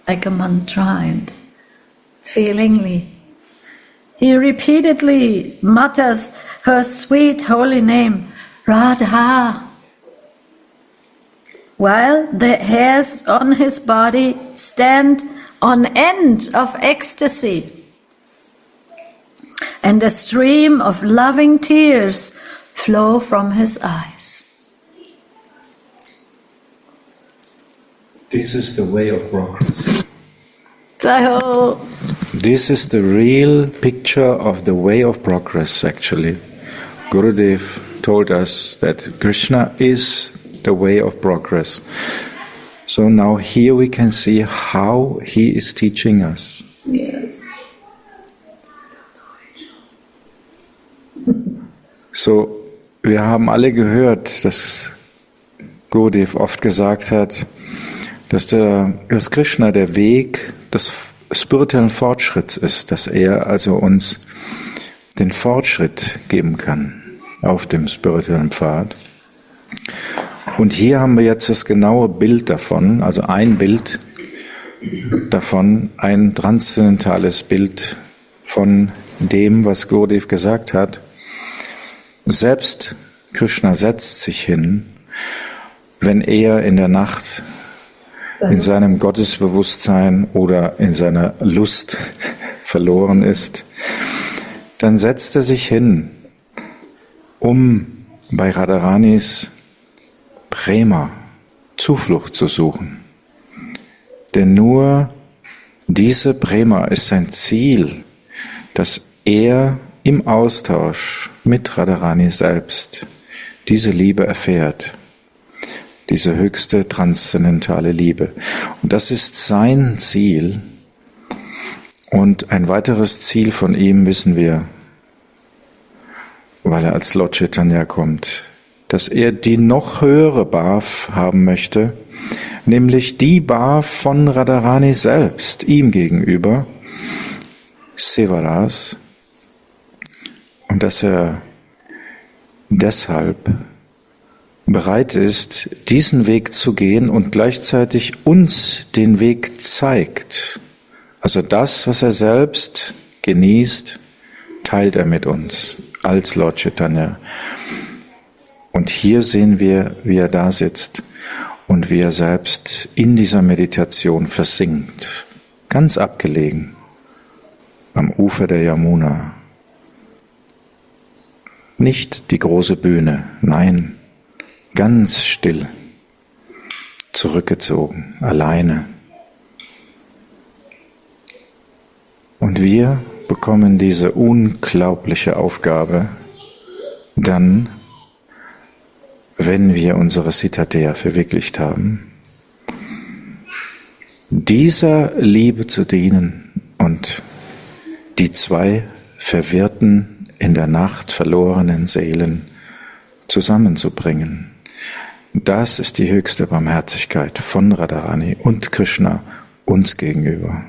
Like a mantra and feelingly. He repeatedly mutters her sweet holy name, Radha, while the hairs on his body stand on end of ecstasy, and a stream of loving tears flow from his eyes. This is the way of progress. So, This is the real picture of the way of progress, actually. Gurudev told us that Krishna is the way of progress. So now here we can see how he is teaching us. yes. So wir haben alle gehört, dass Gurudev oft gesagt hat, dass Krishna der Weg des spirituellen Fortschritts ist, dass er also uns den Fortschritt geben kann auf dem spirituellen Pfad. Und hier haben wir jetzt das genaue Bild davon, also ein Bild davon, ein transzendentales Bild von dem, was Gurudev gesagt hat. Selbst Krishna setzt sich hin, wenn er in der Nacht in seinem Gottesbewusstsein oder in seiner Lust verloren ist, dann setzt er sich hin, um bei Radharanis Prema Zuflucht zu suchen. Denn nur diese Prema ist sein Ziel, dass er im Austausch mit Radharani selbst diese Liebe erfährt. Diese höchste transzendentale Liebe. Und das ist sein Ziel. Und ein weiteres Ziel von ihm wissen wir, weil er als Lord Chaitanya kommt, dass er die noch höhere Bhav haben möchte, nämlich die Bhav von Radharani selbst, ihm gegenüber, Sevaras, und dass er deshalb bereit ist, diesen Weg zu gehen und gleichzeitig uns den Weg zeigt. Also das, was er selbst genießt, teilt er mit uns als Lord Chaitanya. Und hier sehen wir, wie er da sitzt und wie er selbst in dieser Meditation versinkt, ganz abgelegen, am Ufer der Yamuna. Nicht die große Bühne, nein, ganz still, zurückgezogen, alleine. Und wir bekommen diese unglaubliche Aufgabe dann, wenn wir unsere Sitateya verwirklicht haben, dieser Liebe zu dienen und die zwei verwirrten, in der Nacht verlorenen Seelen zusammenzubringen. Das ist die höchste Barmherzigkeit von Radharani und Krishna uns gegenüber.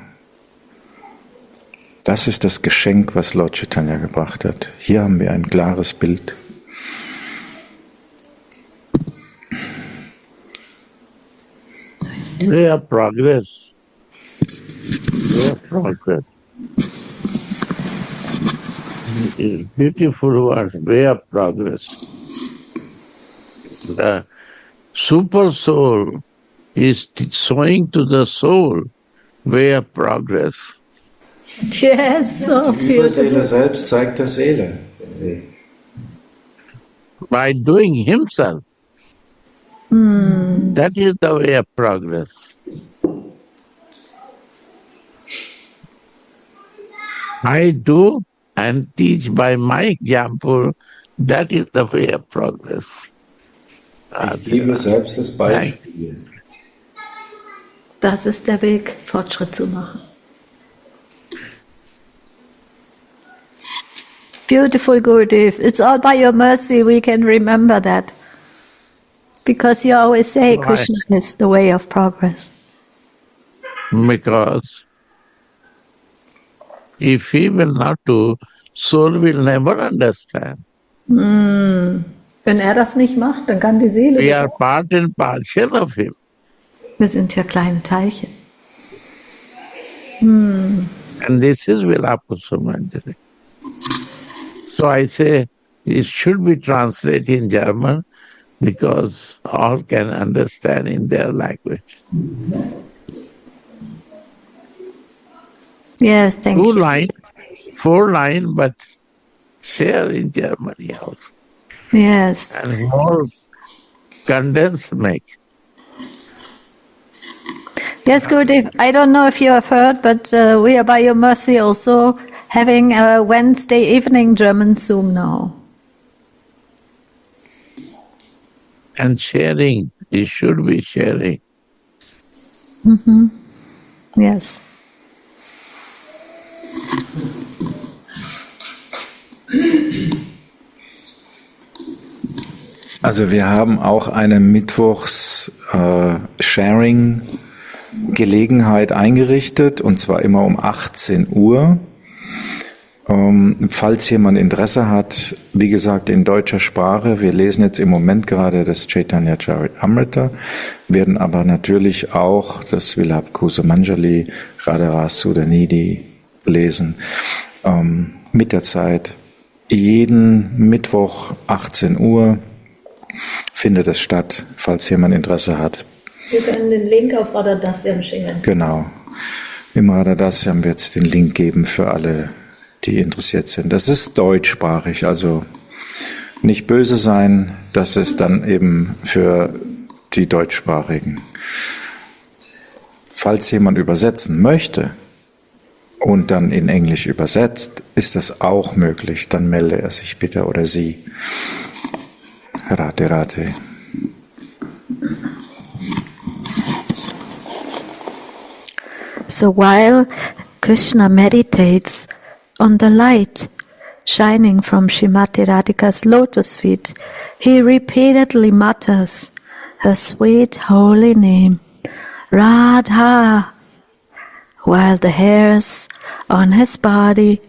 Das ist das Geschenk, was Lord Chaitanya gebracht hat. Hier haben wir ein klares Bild. Way of progress. Way of progress. Beautiful word, way of progress. The super soul is showing to the soul way of progress. Yes, so Die Überseele selbst zeigt der Seele den Weg. By doing himself. That is the way of progress. I do and teach by my example, that is the way of progress. Ich gebe selbst das Beispiel. Das ist der Weg, Fortschritt zu machen. Beautiful, Gurudev. It's all by your mercy we can remember that. Because you always say Why? Krishna is the way of progress. Because if he will not do, soul will never understand. Wenn er das nicht macht, dann kann die Seele We das are auch. part and parcel of him. Wir sind ja kleine Teilchen. And this is Vilapasamandari. So I say it should be translated in German because all can understand in their language. Yes, thank you. 4 line, but share in Germany also. Yes. And more condensed make. Yes, Gurudev, I don't know if you have heard, but we are by your mercy also having a Wednesday evening German Zoom now. And sharing, it should be sharing. Yes. Also wir haben auch eine Mittwochs-Sharing-Gelegenheit eingerichtet, und zwar immer um 18 Uhr. Falls jemand Interesse hat, wie gesagt, in deutscher Sprache, wir lesen jetzt im Moment gerade das Chaitanya Charitamrita, werden aber natürlich auch das Vilabkusumanjali, Radha, Sudhanidhi lesen. Mit der Zeit, jeden Mittwoch 18 Uhr, findet es statt, falls jemand Interesse hat. Wir können den Link auf Radha Dasyam schicken. Genau. Im Radha Dasyam wird es den Link geben für alle, die interessiert sind. Das ist deutschsprachig, also nicht böse sein, das ist dann eben für die Deutschsprachigen. Falls jemand übersetzen möchte und dann in Englisch übersetzt, ist das auch möglich. Dann melde er sich bitte oder sie. Radhe, Radhe. So while Krishna meditates on the light shining from Srimati Radhika's lotus feet, he repeatedly mutters her sweet holy name, Radha, while the hairs on his body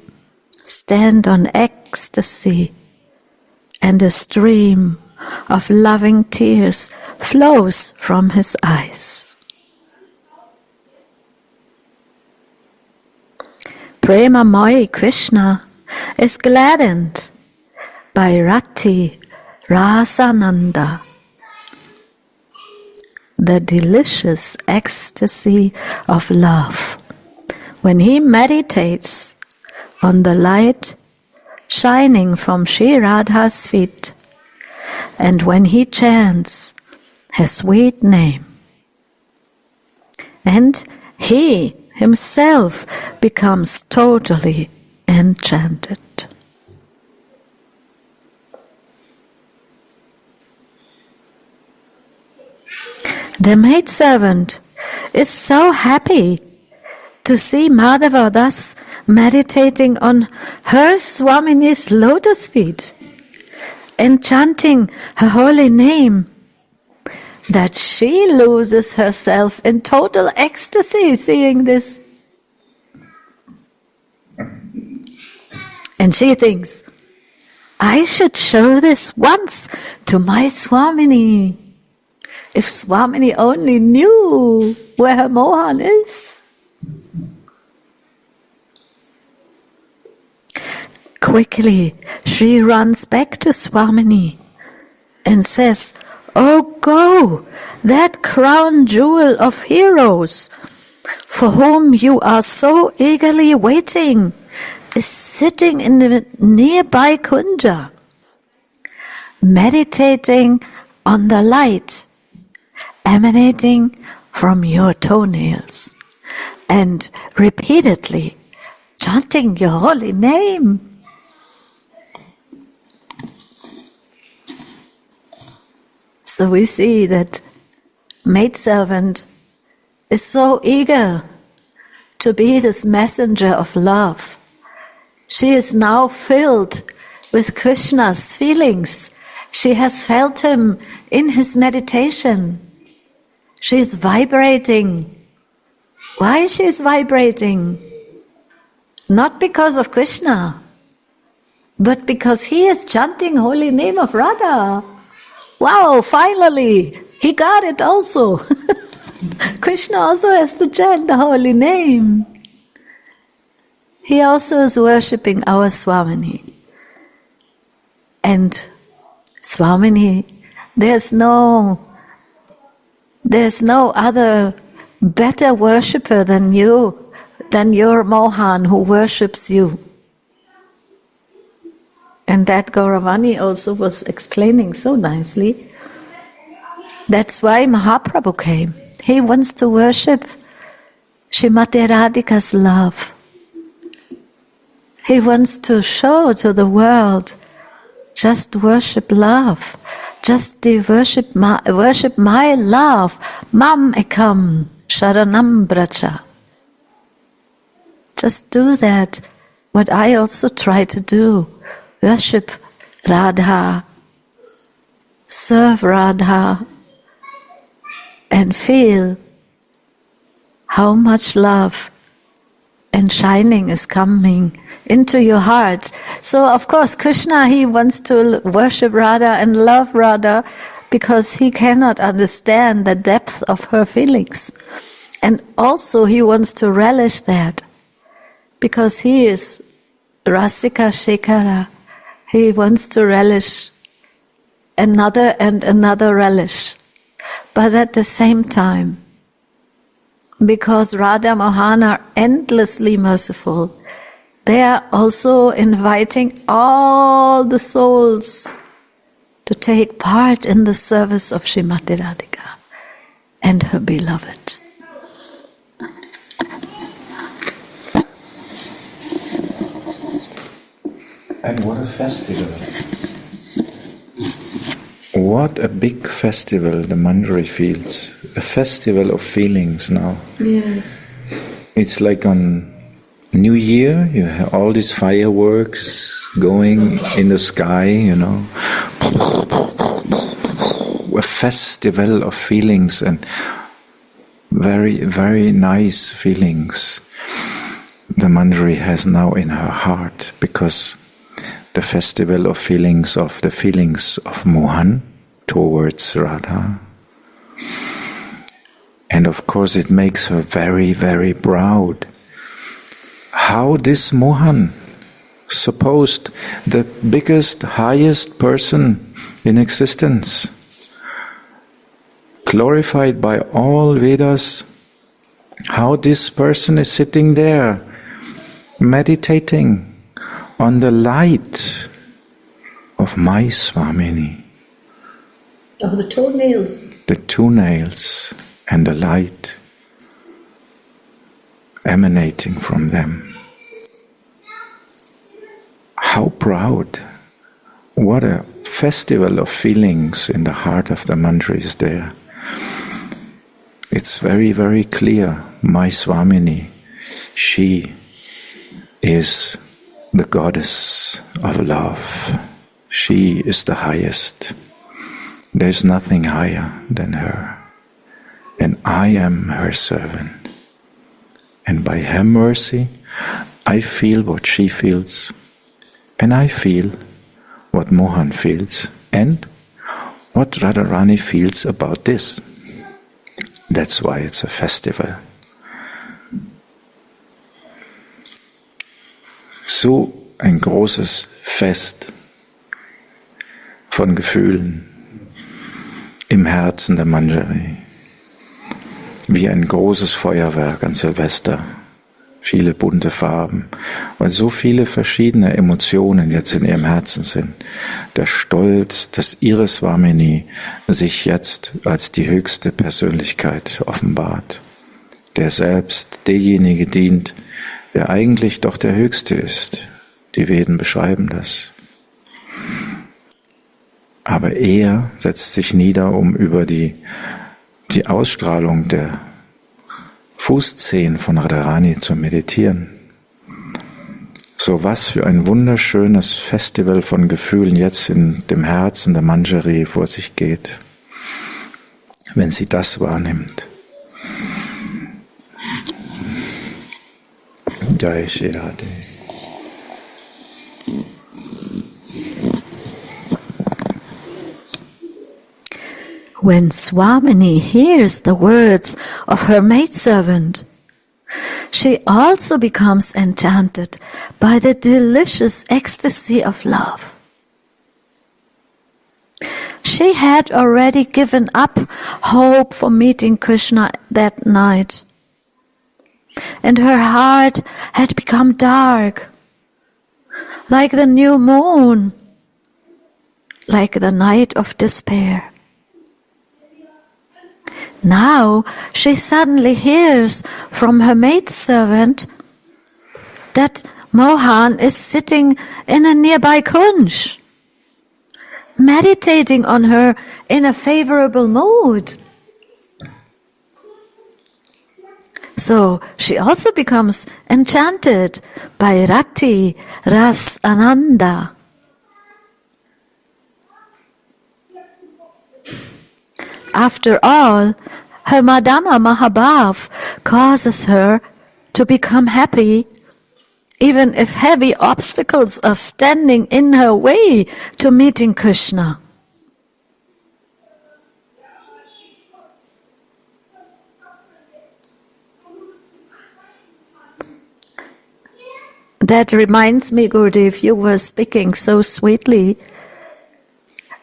stand on ecstasy and a stream of loving tears flows from his eyes. Premamoy Krishna is gladdened by Rati Rasananda, the delicious ecstasy of love, when he meditates on the light shining from Sri Radha's feet, and when he chants her sweet name. And he himself becomes totally enchanted. The maidservant is so happy to see Madhava thus meditating on her Swamini's lotus feet and chanting her holy name, that she loses herself in total ecstasy seeing this. And she thinks, I should show this once to my Swamini. If Swamini only knew where her Mohan is. Quickly, she runs back to Swamini and says, Oh, go, that crown jewel of heroes, for whom you are so eagerly waiting, is sitting in the nearby kunja, meditating on the light emanating from your toenails, and repeatedly chanting your holy name. So we see that maidservant is so eager to be this messenger of love. She is now filled with Krishna's feelings. She has felt him in his meditation. She is vibrating. Why she is vibrating? Not because of Krishna, but because he is chanting holy name of Radha. Wow, finally, he got it also. Krishna also has to chant the holy name. He also is worshipping our Swamini. And Swamini, there's no other better worshipper than you, than your Mohan who worships you. And that Gauravani also was explaining so nicely. That's why Mahaprabhu came. He wants to worship Srimati Radhika's love. He wants to show to the world, just worship love. Just worship my love. Mam ekam sharanam bracha. Just do that, what I also try to do. Worship Radha serve Radha and feel how much love and shining is coming into your heart. So of course Krishna, he wants to worship Radha and love Radha because he cannot understand the depth of her feelings. And also he wants to relish that because he is Rasika Shekhara. He wants to relish another and another relish. But at the same time, because Radha Mohan are endlessly merciful, they are also inviting all the souls to take part in the service of Srimati Radhika and her beloved. And what a festival. What a big festival the Manjari feels. A festival of feelings now. Yes. It's like on New Year, you have all these fireworks going in the sky, you know. A festival of feelings and very, very nice feelings the Manjari has now in her heart, because the festival of feelings of Mohan towards Radha. And of course it makes her very, very proud. How this Mohan, supposed the biggest, highest person in existence, glorified by all Vedas, how this person is sitting there, meditating on the light of my Swamini. Of the toenails. The toenails and the light emanating from them. How proud. What a festival of feelings in the heart of the Manjaris there. It's very, very clear. My Swamini, she is the goddess of love. She is the highest. There's nothing higher than her. And I am her servant. And by her mercy, I feel what she feels. And I feel what Mohan feels. And what Radharani feels about this. That's why it's a festival. So ein großes Fest von Gefühlen im Herzen der Manjari. Wie ein großes Feuerwerk an Silvester. Viele bunte Farben, weil so viele verschiedene Emotionen jetzt in ihrem Herzen sind. Der Stolz, dass ihre Swamini sich jetzt als die höchste Persönlichkeit offenbart. Der selbst derjenige dient, der eigentlich doch der Höchste ist. Die Veden beschreiben das. Aber er setzt sich nieder, um über die Ausstrahlung der Fußzehen von Radharani zu meditieren. So was für ein wunderschönes Festival von Gefühlen jetzt in dem Herzen der Manjari vor sich geht, wenn sie das wahrnimmt. Jai Shri Radhe. When Swamini hears the words of her maidservant, she also becomes enchanted by the delicious ecstasy of love. She had already given up hope for meeting Krishna that night, and her heart had become dark, like the new moon, like the night of despair. Now she suddenly hears from her maidservant that Mohan is sitting in a nearby kunj, meditating on her in a favorable mood. So she also becomes enchanted by Rati, Ras, Ananda. After all, her Madana Mahabhav causes her to become happy, even if heavy obstacles are standing in her way to meeting Krishna. That reminds me, Gurudev, you were speaking so sweetly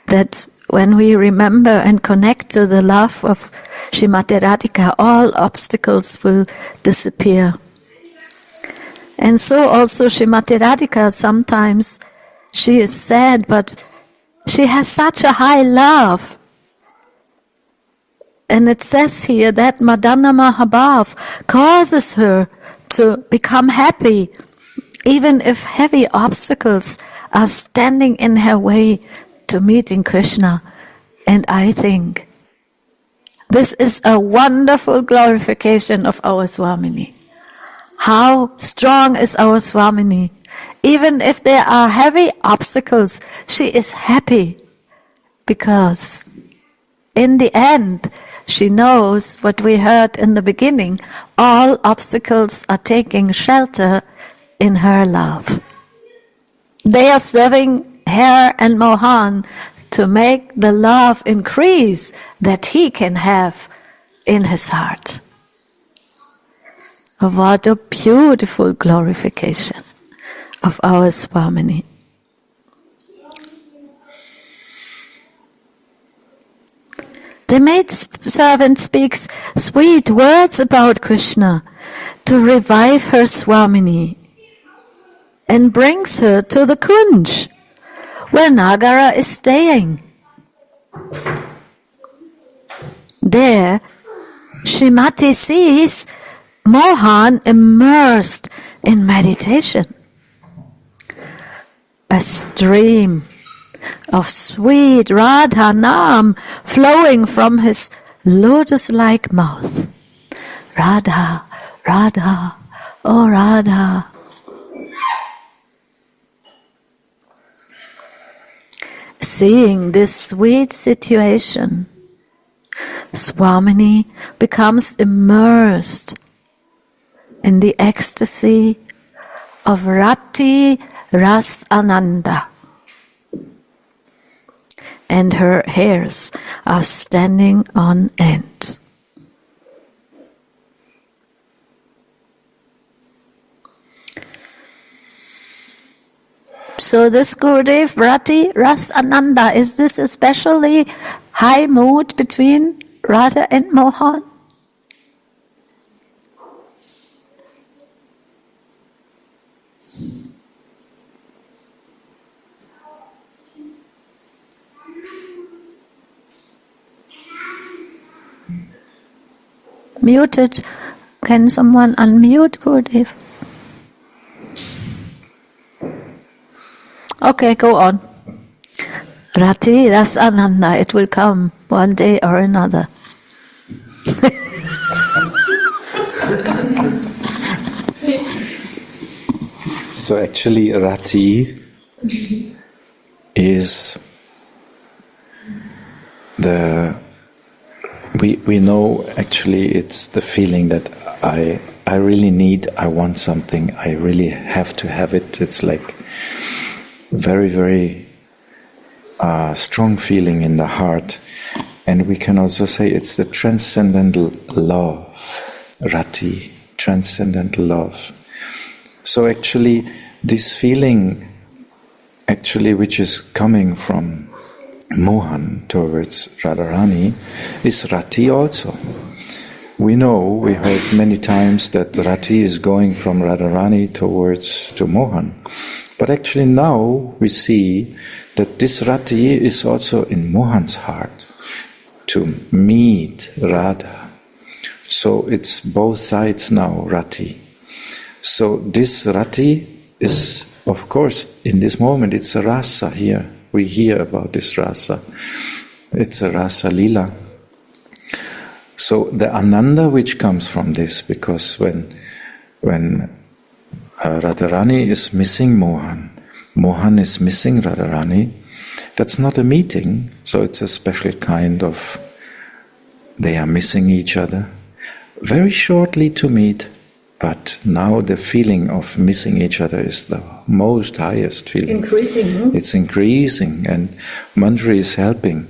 that when we remember and connect to the love of Srimati Radhika, all obstacles will disappear. And so also Srimati Radhika, sometimes she is sad, but she has such a high love. And it says here that Madana Mahabhav causes her to become happy, even if heavy obstacles are standing in her way to meeting Krishna. And I think this is a wonderful glorification of our Swamini. How strong is our Swamini? Even if there are heavy obstacles, she is happy because in the end, she knows what we heard in the beginning. All obstacles are taking shelter in her love. They are serving her and Mohan to make the love increase that he can have in his heart. What a beautiful glorification of our Swamini. The maidservant speaks sweet words about Krishna to revive her Swamini and brings her to the Kunj, where Nagara is staying. There, Srimati sees Mohan immersed in meditation. A stream of sweet Radha Nam flowing from his lotus-like mouth. Radha, Radha, oh Radha. Seeing this sweet situation, Swamini becomes immersed in the ecstasy of Rati Ras Ananda. And her hairs are standing on end. So this Gurudev, Rati Ras Ananda, is this especially high mood between Radha and Mohan? Muted. Can someone unmute Gurudev? Okay, go on. Rati Ras Ananda, it will come one day or another. So actually Rati is we know actually it's the feeling that I really need, I want something, I really have to have it. It's like very, very strong feeling in the heart. And we can also say it's the transcendental love, Rati, transcendental love. So actually this feeling actually which is coming from Mohan towards Radharani is Rati also. We know, we heard many times that Rati is going from Radharani to Mohan. But actually now we see that this Rati is also in Mohan's heart to meet Radha. So it's both sides now, Rati. So this Rati is, of course, in this moment it's a Rasa here. We hear about this Rasa. It's a Rasa Lila. So the Ananda which comes from this, because when Radharani is missing Mohan, Mohan is missing Radharani, that's not a meeting, so it's a special kind of they are missing each other. Very shortly to meet, but now the feeling of missing each other is the most highest feeling. Increasing. It's increasing, and Manjari is helping.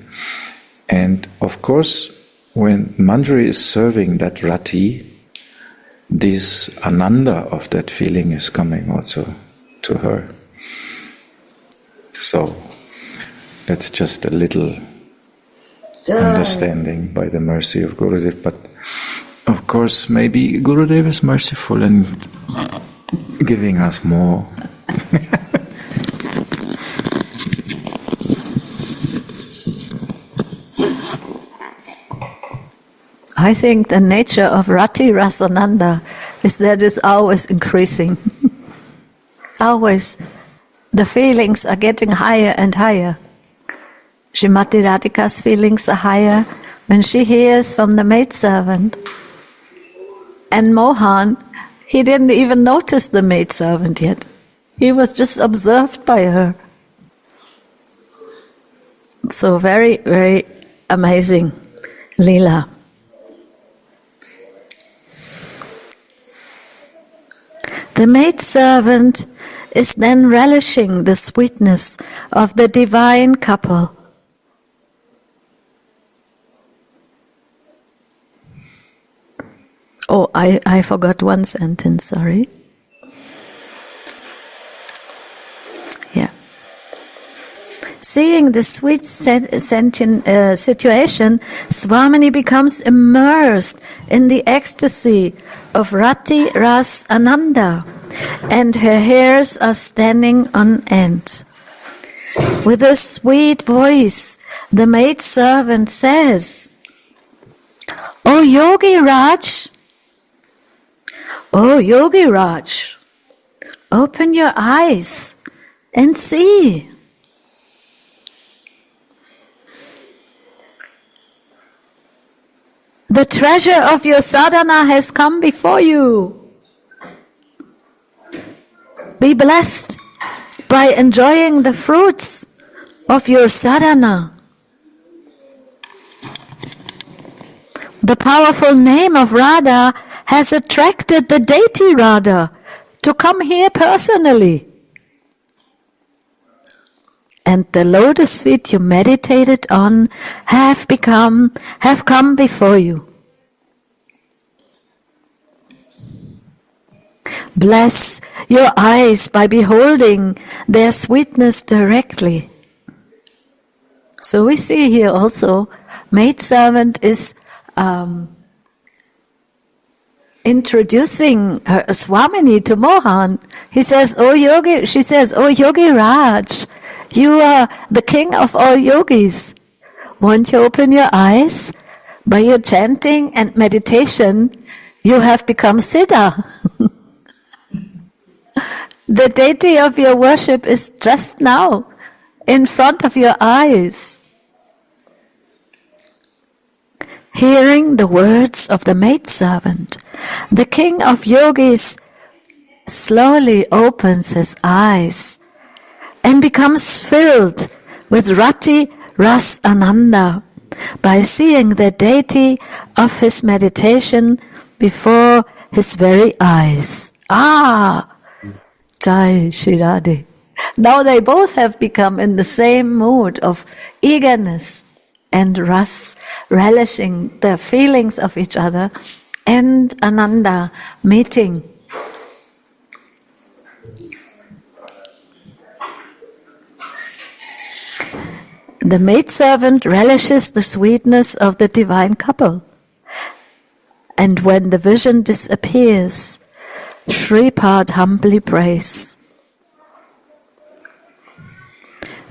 And of course, when Manjari is serving that rati, this ananda of that feeling is coming also to her. So that's just a little understanding by the mercy of Gurudev. But of course, maybe Gurudev is merciful and giving us more. I think the nature of Rati Rasananda is that it's always increasing. Always. The feelings are getting higher and higher. Srimati Radhika's feelings are higher when she hears from the maidservant. And Mohan, he didn't even notice the maidservant yet. He was just observed by her. So very, very amazing Leela. The maidservant is then relishing the sweetness of the divine couple. Oh, I forgot one sentence, sorry. Yeah. Seeing the sweet sentient situation, Swamini becomes immersed in the ecstasy of Rati Ras Ananda, and her hairs are standing on end. With a sweet voice, the maidservant says, "O Yogi Raj, O Yogi Raj, open your eyes and see." The treasure of your sadhana has come before you. Be blessed by enjoying the fruits of your sadhana. The powerful name of Radha has attracted the deity Radha to come here personally. And the lotus feet you meditated on have come before you. Bless your eyes by beholding their sweetness directly. So we see here also, maidservant is introducing her Swamini to Mohan. He says, she says, "Oh Yogi Raj, you are the king of all yogis. Won't you open your eyes? By your chanting and meditation, you have become Siddha." The deity of your worship is just now in front of your eyes. Hearing the words of the maidservant, the king of yogis slowly opens his eyes and becomes filled with Rati Ras Ananda by seeing the deity of his meditation before his very eyes. Jai Shri Radhe. Now they both have become in the same mood of eagerness and ras, relishing the feelings of each other, and Ananda meeting. The maidservant relishes the sweetness of the divine couple. And when the vision disappears, Shripad humbly prays,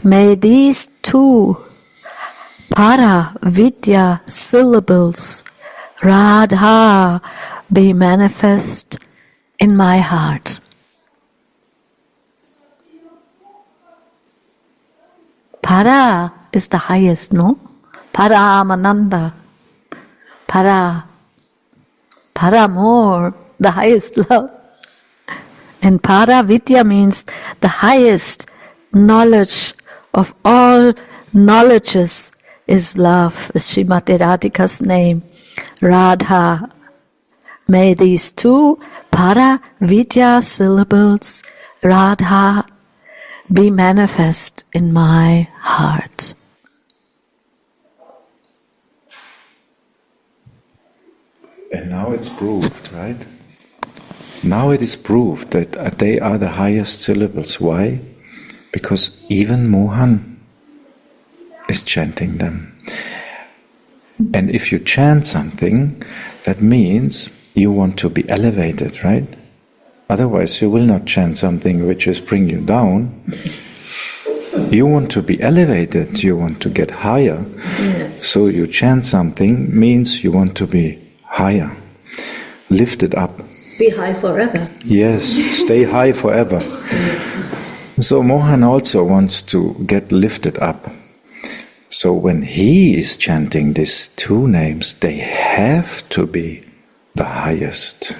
"May these two para vidya syllables, Radha, be manifest in my heart." Para is the highest, no? Paramananda. Para more, the highest love. And para vidya means the highest knowledge of all knowledges is love, is Srimati Radhika's name. Radha. May these two para vidya syllables, Radha, be manifest in my heart. And now it's proved, right? Now it is proved that they are the highest syllables. Why? Because even Mohan is chanting them. And if you chant something, that means you want to be elevated, right? Otherwise you will not chant something which is bring you down. You want to be elevated, you want to get higher. Yes. So you chant something means you want to be higher, lifted up. Be high forever. Yes, stay high forever. So Mohan also wants to get lifted up. So when he is chanting these two names, they have to be the highest.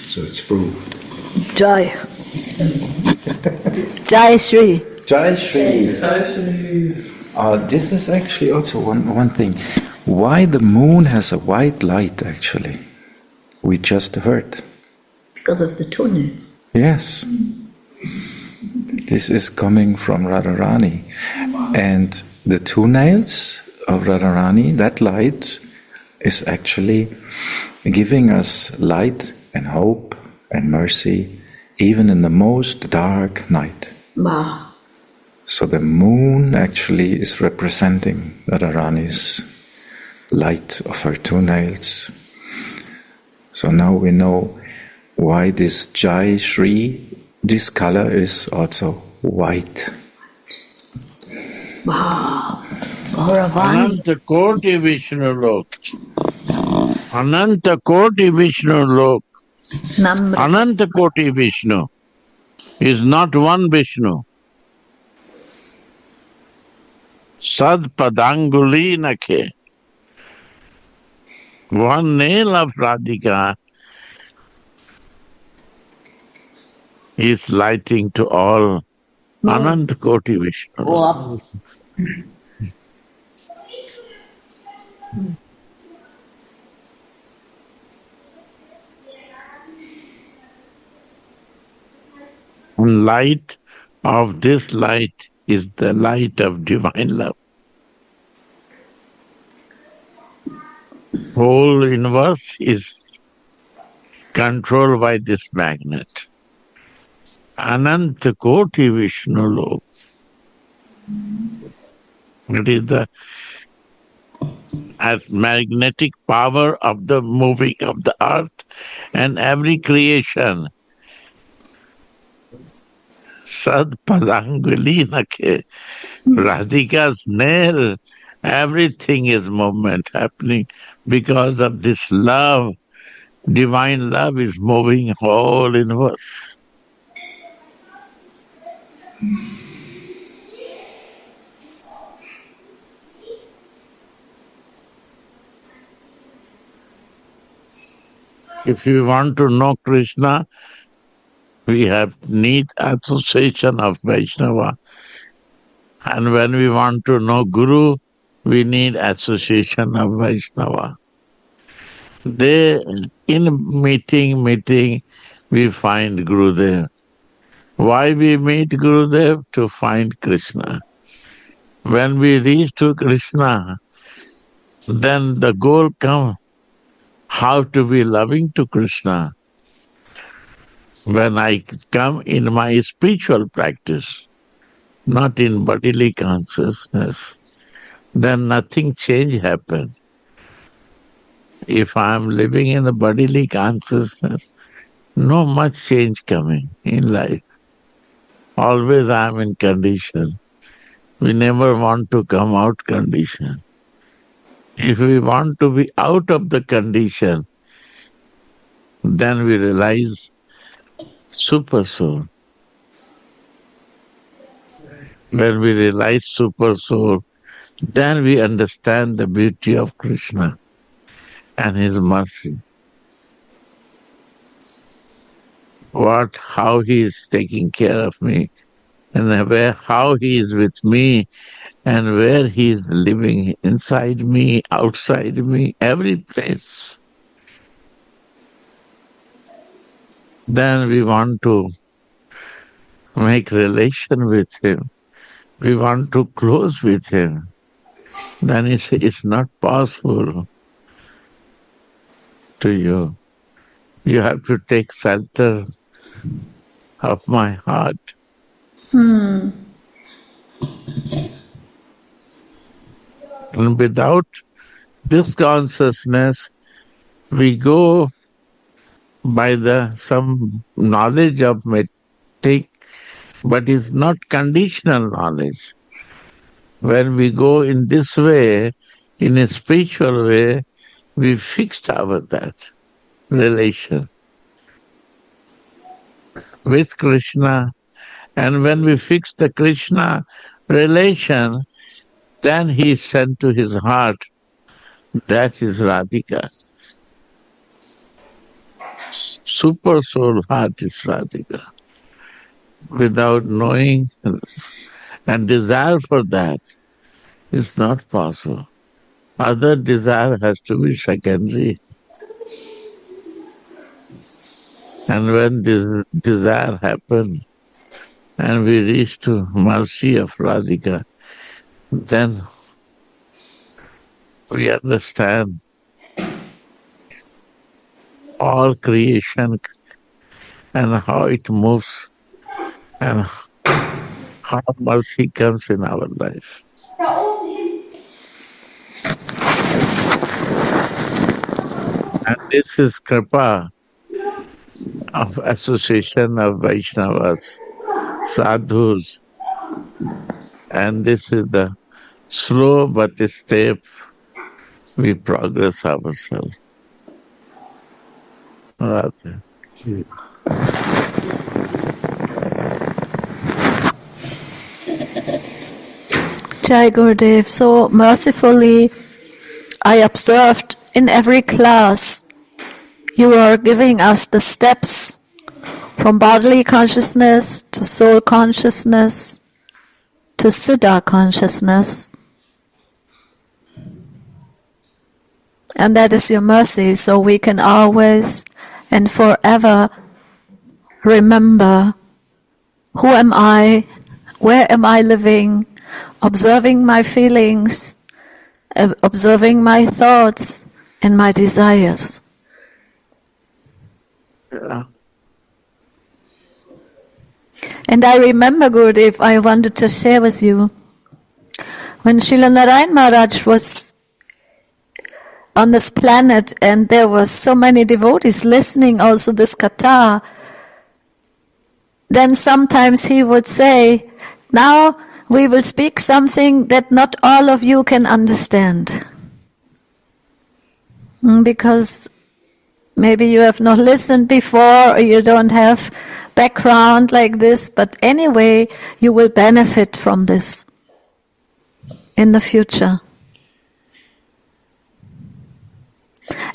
So it's proved. Jai. Jai Shri. Jai Shri. Jai Shri. This is actually also one thing. Why the moon has a white light, actually? We just heard. Because of the tunnels. Yes. This is coming from Radharani. And the two nails of Radharani, that light, is actually giving us light and hope and mercy, even in the most dark night. Wow. So the moon actually is representing Radharani's light of her two nails. So now we know why this Jai Shri, this color is also white. Wow. Gauravani. Ananta Koti Vishnu Lok. Ananta Koti Vishnu Lok. Ananta Koti Vishnu is not one Vishnu. Sad Padanguli Nakhe. One nail of Radhika is lighting to all. Ananta Koti Vishnu. Wow. And light of this light is the light of divine love. Whole universe is controlled by this magnet. Ananta Koti Vishnu Lok. It is the magnetic power of the moving of the earth and every creation. Sad Padanguli Nakhe. Radhika's nail, everything is movement happening because of this love. Divine love is moving whole universe. If we want to know Krishna, we need association of Vaishnava. And when we want to know Guru, we need association of Vaishnava. In meeting, we find Gurudev. Why we meet Gurudev? To find Krishna. When we reach to Krishna, then the goal comes, how to be loving to Krishna. When I come in my spiritual practice, not in bodily consciousness, then nothing change happens. If I am living in a bodily consciousness, no much change coming in life. Always I am in condition. We never want to come out condition. If we want to be out of the condition, then we realize Super Soul. When we realize Super Soul, then we understand the beauty of Krishna and His mercy. how he is taking care of me, and how he is with me, and where he is living, inside me, outside me, every place. Then we want to make relation with him. We want to close with him. Then it's not possible to you. You have to take shelter of my heart. And without this consciousness, we go by some knowledge of take, but it's not conditional knowledge. When we go in this way, in a spiritual way, we fixed that relation with Krishna. And when we fix the Krishna relation, then he is sent to his heart. That is Radhika. Super soul heart is Radhika. Without knowing and desire for that, it's not possible. Other desire has to be secondary. And when this desire happens, and we reach to mercy of Radhika, then we understand all creation and how it moves and how mercy comes in our life. And this is Kripa of association of Vaishnavas, sadhus. And this is the slow but step we progress ourselves. Radha. Jai Gurudev, so mercifully I observed in every class you are giving us the steps from bodily consciousness to soul consciousness to Siddha consciousness. And that is your mercy, so we can always and forever remember, who am I, where am I living, observing my feelings, observing my thoughts and my desires. Yeah. And I remember, Gurudev, I wanted to share with you, when Srila Narayan Maharaj was on this planet and there were so many devotees listening also this katha, then sometimes he would say, now we will speak something that not all of you can understand. Because maybe you have not listened before or you don't have background like this, but anyway, you will benefit from this in the future.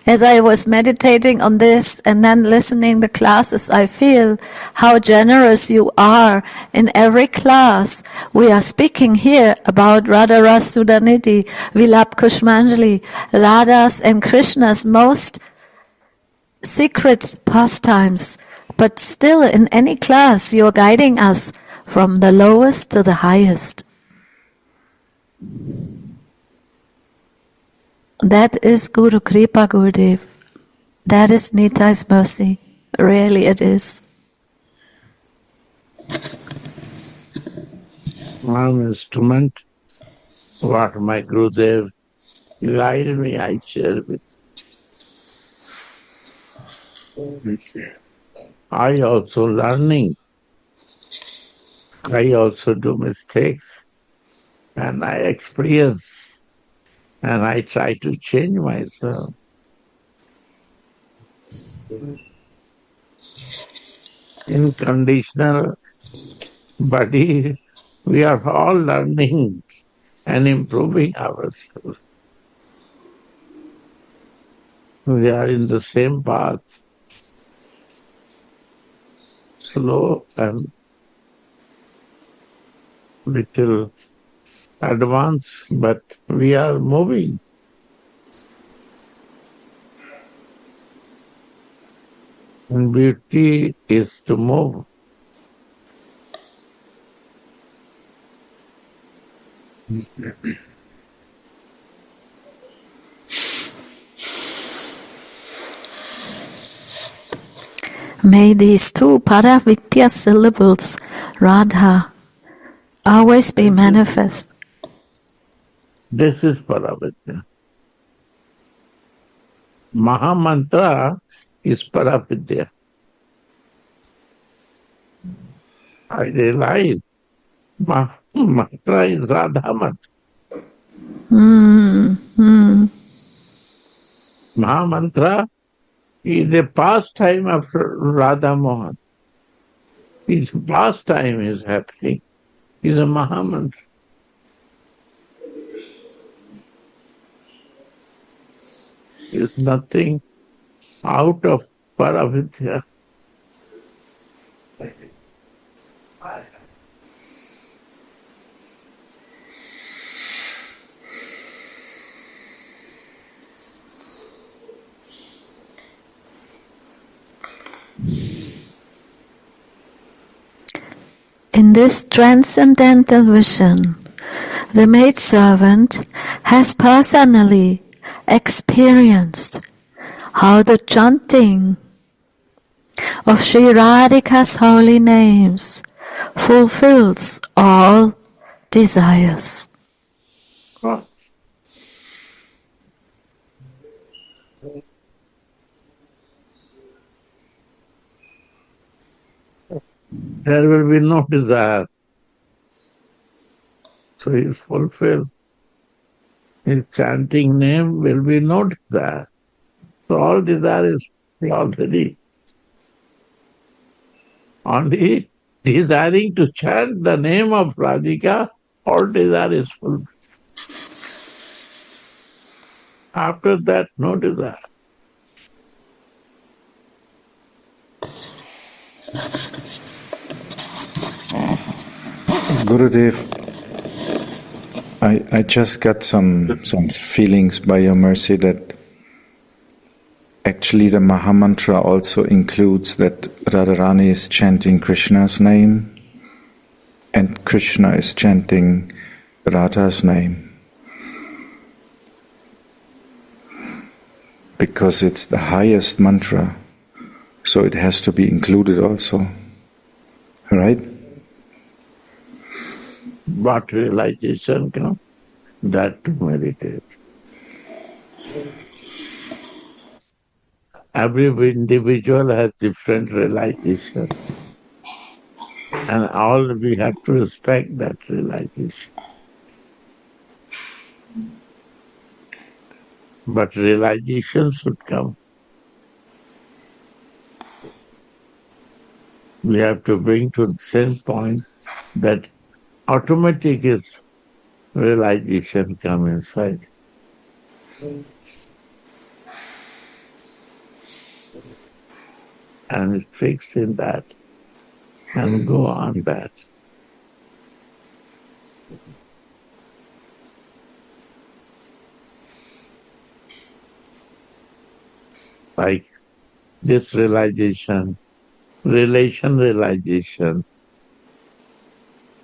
As I was meditating on this and then listening the classes, I feel how generous you are. In every class, we are speaking here about Radha Rasa Sudhanidhi, Vilap Kushmanjali, Radha's and Krishna's most secret pastimes. But still, in any class, you are guiding us from the lowest to the highest. That is Guru Kripa, Gurudev. That is Nitai's mercy. Really it is. I'm an instrument. What my Gurudev guided me, I share with. I also learning. I also do mistakes. And I experience. And I try to change myself. In conditional body, we are all learning and improving ourselves. We are in the same path. slow and little advanced, but we are moving. And beauty is to move. May these two Paravidya syllables, Radha, always be manifest. This is Paravidya. Mahamantra is Paravidya. I realize mantra is Radha mantra. Mahamantra is a pastime of Radha Mohan. His pastime is happening. Is a Mahamantra. Is nothing out of Paravidya. In this transcendental vision, the maidservant has personally experienced how the chanting of Sri Radhika's holy names fulfills all desires. There will be no desire. So he is fulfilled. His chanting name will be no desire. So all desire is already. Only desiring to chant the name of Radhika, all desire is fulfilled. After that, no desire. Gurudev, I just got some feelings by your mercy that actually the Mahamantra also includes that Radharani is chanting Krishna's name and Krishna is chanting Radha's name. Because it's the highest mantra, so it has to be included also. Right? What realization comes? That to meditate. Every individual has different realization. And all we have to respect that realization. But realization should come. We have to bring to the same point that automatic is realization come inside. And fix in that and go on that. Like this realization, realization,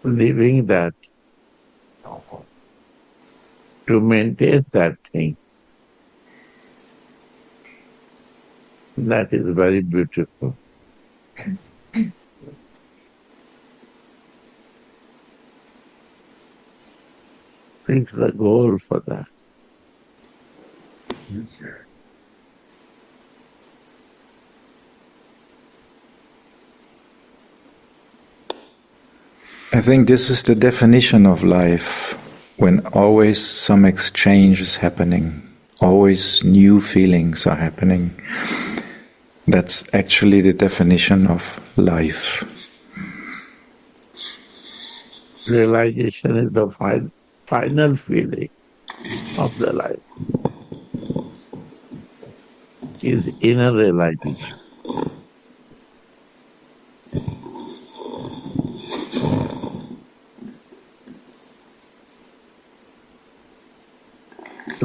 living that, to maintain that thing. That is very beautiful. Fix the goal for that. I think this is the definition of life, when always some exchange is happening, always new feelings are happening. That's actually the definition of life. Realization is the final feeling of the life. Is inner realization.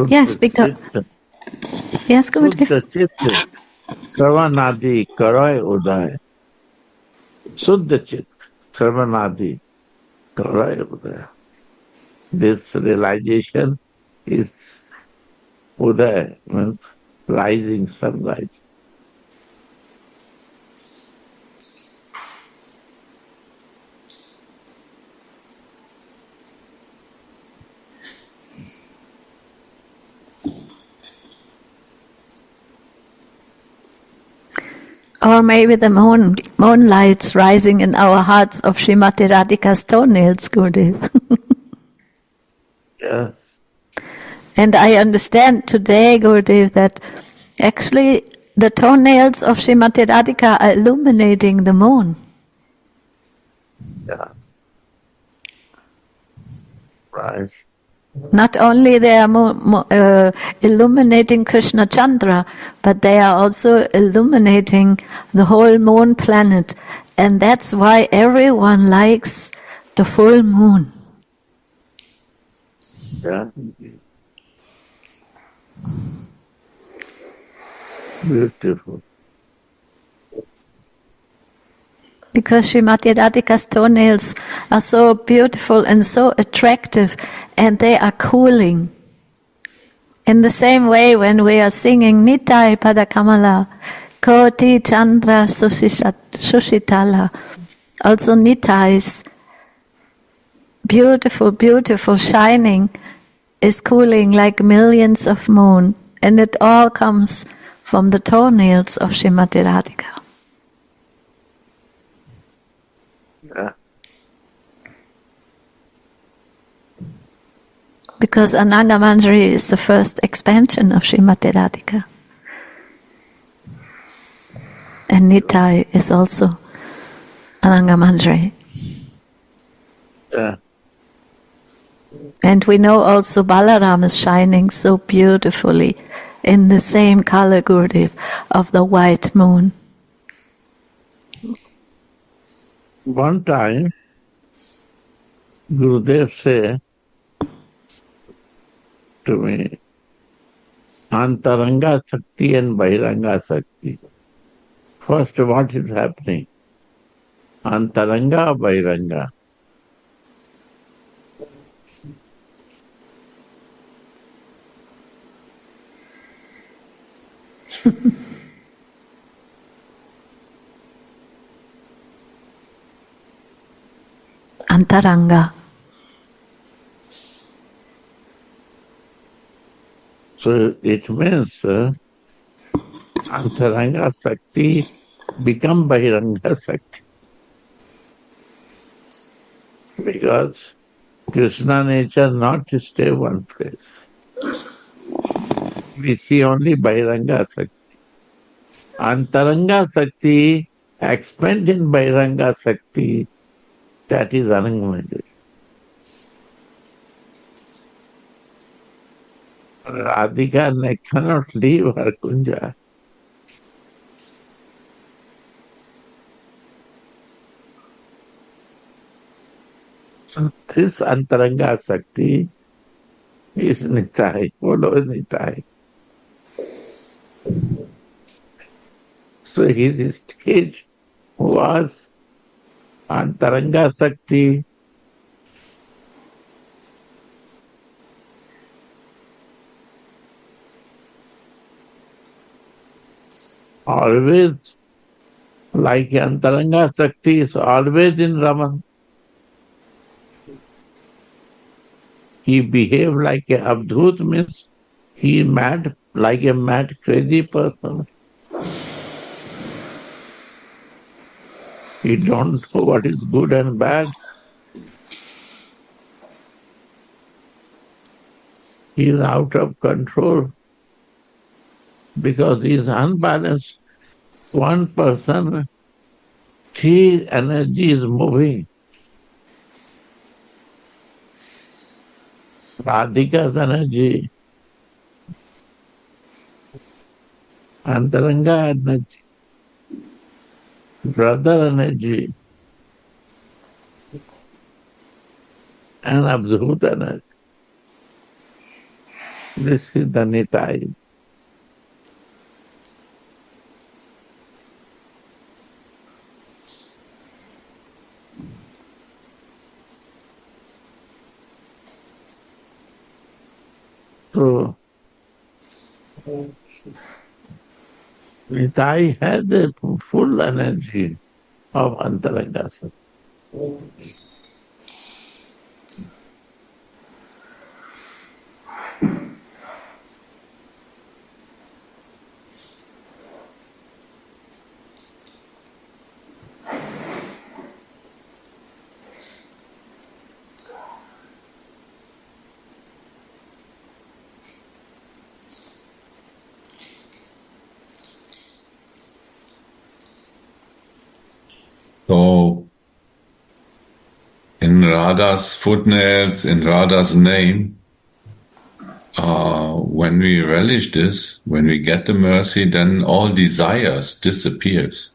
Yes, because... Yes, Gurudev. Suddha Chitta, Sarvanadi, Karai Uday. Suddha Chitta, Sarvanadi, Karai Uday. This realization is Uday, means rising sunlight. Or maybe the moonlight's rising in our hearts of Srimati Radhika's toenails, Gurudev. Yes. And I understand today, Gurudev, that actually the toenails of Srimati Radhika are illuminating the moon. Yeah. Right. Not only they are illuminating Krishna Chandra, but they are also illuminating the whole moon planet. And that's why everyone likes the full moon. Yeah. Beautiful. Because Srimati Radhika's toenails are so beautiful and so attractive, and they are cooling. In the same way, when we are singing Nitai Padakamala, Koti Chandra Sushitala, also Nitai's beautiful, beautiful shining is cooling like millions of moon, and it all comes from the toenails of Srimati Radhika. Yeah. Because Ananga Manjari is the first expansion of Srimati Radhika. And Nitai is also Ananga Manjari. Yeah. And we know also Balaram is shining so beautifully in the same color, Gurudev, of the white moon. One time, Gurudev said to me, Antaranga Sakti and Bahiranga Sakti. First, what is happening? Antaranga or Bahiranga? Antaranga. So it means Antaranga Sakti become Bahiranga Sakti. Because Krishna nature not to stay one place. We see only Bahiranga Sakti. Antaranga Sakti expand in Bahiranga Sakti, that is Anangamandri. Radhika cannot leave her kunja. So this Antaranga Sakti is Nitai, follow Nitai. So his stage was Antaranga Sakti, always like Antaranga Sakti is always in Raman. He behaved like a Abdhut, means he mad, like a mad crazy person. He don't know what is good and bad. He is out of control because he is unbalanced. One person, his energy is moving. Radhika's energy, Antaranga energy, brother energy, and Abdhut energy. This is the Nitai. So, Nitai has a full energy of Antaragasa. So, in Radha's footnails, in Radha's name, when we relish this, when we get the mercy, then all desires disappears.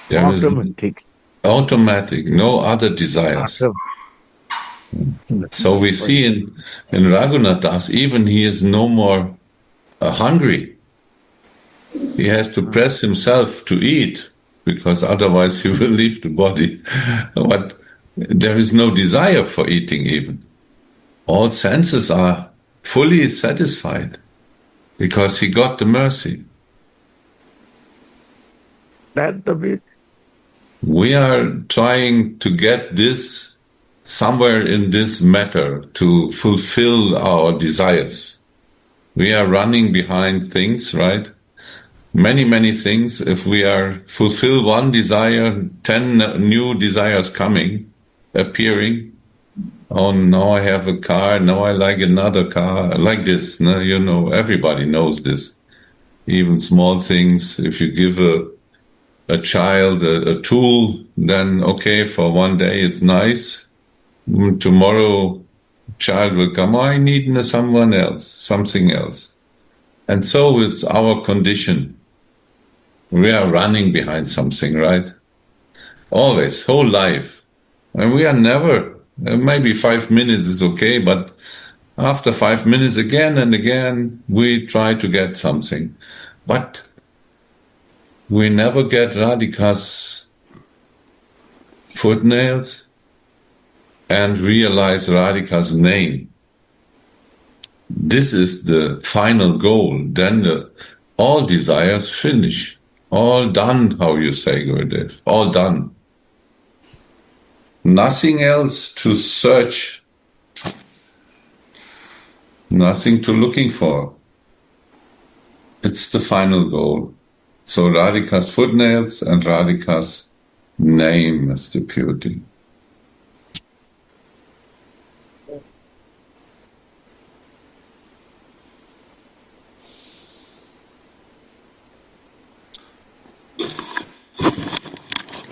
There Automatic. is automatic, no other desires. So we see in Raghunath Das, even he is no more hungry. He has to press himself to eat, because otherwise he will leave the body. But there is no desire for eating even. All senses are fully satisfied because he got the mercy. That's the bit. We are trying to get this somewhere in this matter to fulfill our desires. We are running behind things, right? Many, many things. If we are fulfill one desire, 10 new desires appearing. Oh, now I have a car. Now I like another car. Like this, no? You know, everybody knows this. Even small things. If you give a child a tool, then okay, for one day it's nice. Tomorrow, child will come. Oh, I need someone else, something else. And so is our condition. We are running behind something, right? Always, whole life. And we are never, maybe 5 minutes is okay, but after 5 minutes, again and again, we try to get something. But we never get Radhika's footnails and realize Radhika's name. This is the final goal. Then all desires finish. All done, how you say, Gurudev. All done. Nothing else to search. Nothing to looking for. It's the final goal. So Radhika's footnails and Radhika's name is the beauty.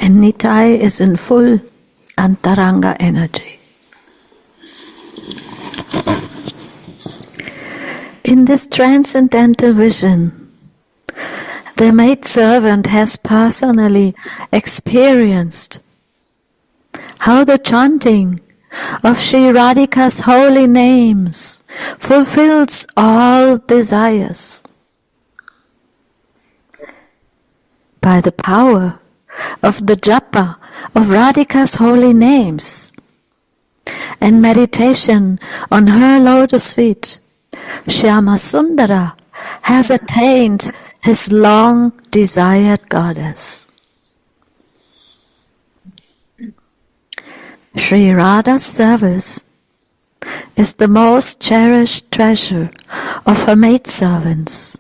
And Nitai is in full Antaranga energy. In this transcendental vision, the maidservant has personally experienced how the chanting of Sri Radhika's holy names fulfills all desires. By the power of the japa of Radhika's holy names and meditation on her lotus feet, Shyama Sundara has attained his long-desired goddess. Sri Radha's service is the most cherished treasure of her maidservants.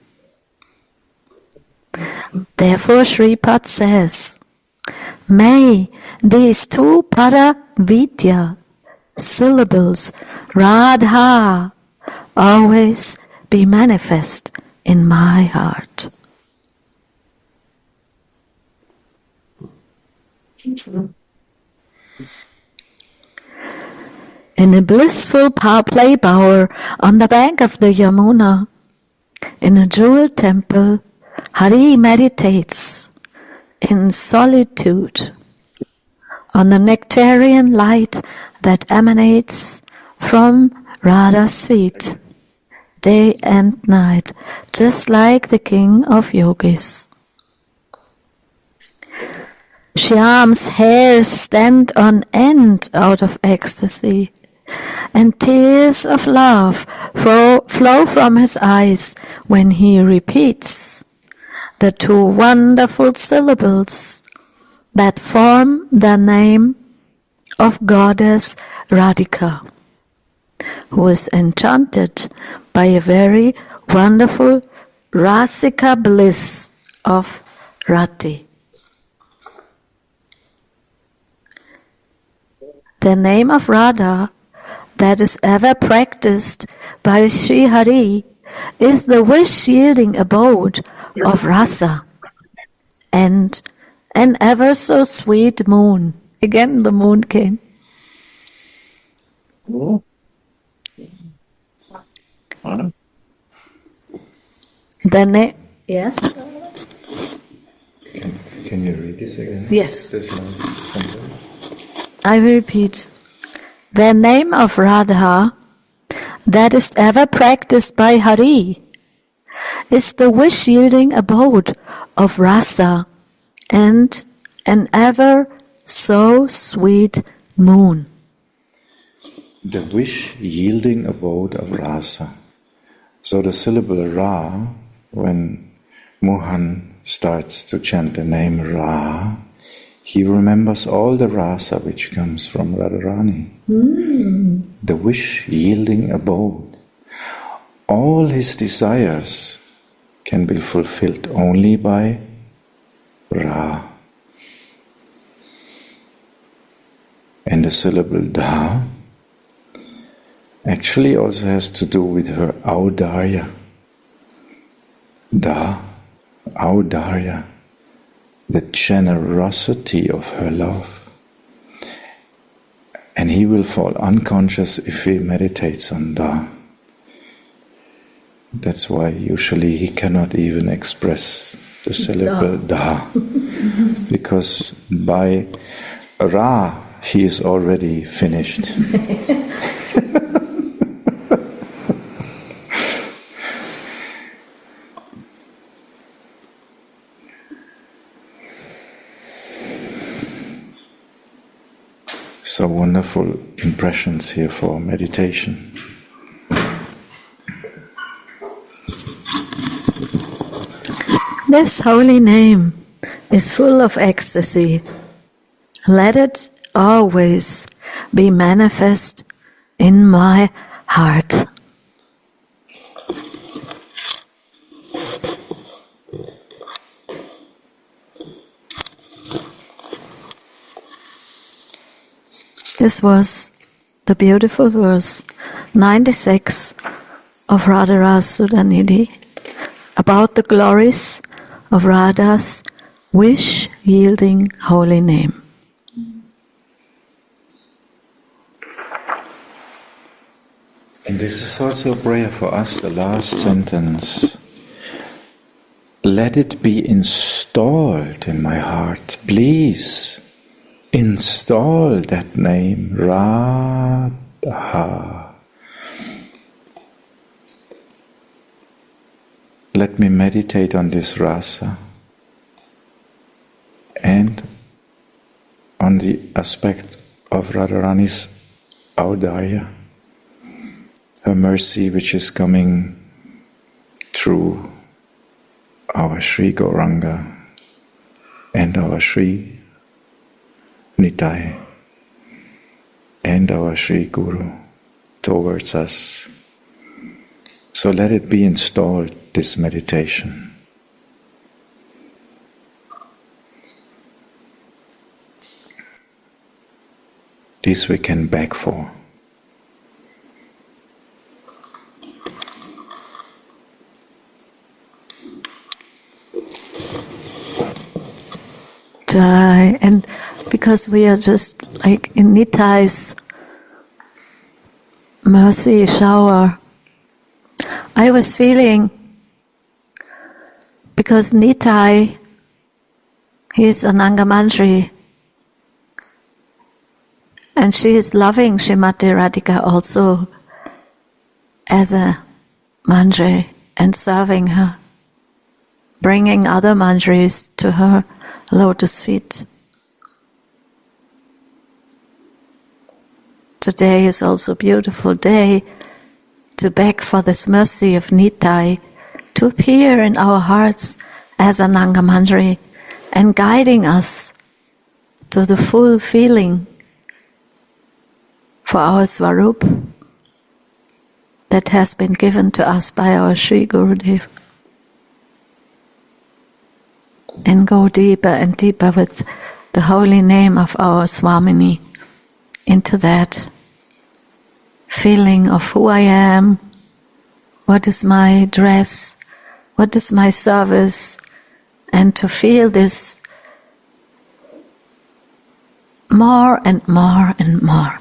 Therefore Shripad says, may these two Paravidya syllables, Radha, always be manifest in my heart. In a blissful play bower on the bank of the Yamuna, in a jeweled temple, Hari meditates in solitude on the nectarian light that emanates from Radha's feet day and night, just like the king of yogis. Shyam's hairs stand on end out of ecstasy, and tears of love flow from his eyes when he repeats the two wonderful syllables that form the name of Goddess Radhika, who is enchanted by a very wonderful Rasika bliss of Rati. The name of Radha that is ever practiced by Sri Hari is the wish-yielding abode of Rasa and an ever so sweet moon. Again the moon came. The name, yes? Can you read this again? Yes. This last sentence. I will repeat. The name of Radha that is ever practiced by Hari is the wish-yielding abode of Rasa and an ever so sweet moon. The wish-yielding abode of Rasa. So the syllable Ra, when Mohan starts to chant the name Ra, he remembers all the rasa which comes from Radharani. The wish-yielding abode. All his desires can be fulfilled only by Ra. And the syllable Da actually also has to do with her audarya. Da, audarya. The generosity of her love. And he will fall unconscious if he meditates on Da. That's why usually he cannot even express the syllable Da. Because by Ra he is already finished. So wonderful impressions here for meditation. This holy name is full of ecstasy. Let it always be manifest in my heart. This was the beautiful verse 96 of Radhara's Sudhanidhi about the glories of Radha's wish-yielding holy name. And this is also a prayer for us, the last sentence. Let it be installed in my heart, please. Install that name, Radha. Let me meditate on this rasa and on the aspect of Radharani's audarya, her mercy which is coming through our Sri Gauranga and our Sri Nitai and our Sri Guru towards us. So let it be installed, this meditation. This we can beg for. Jai, and because we are just like in Nitai's mercy shower, I was feeling, because Nitai, he is an Angamantri, and she is loving Srimati Radhika also as a Manjari and serving her, bringing other Manjaris to her lotus feet. Today is also a beautiful day to beg for this mercy of Nitai to appear in our hearts as Ananga Manjari and guiding us to the full feeling for our Swarup that has been given to us by our Sri Gurudev. And go deeper and deeper with the holy name of our Swamini into that feeling of who I am, what is my dress, what is my service, and to feel this more and more and more.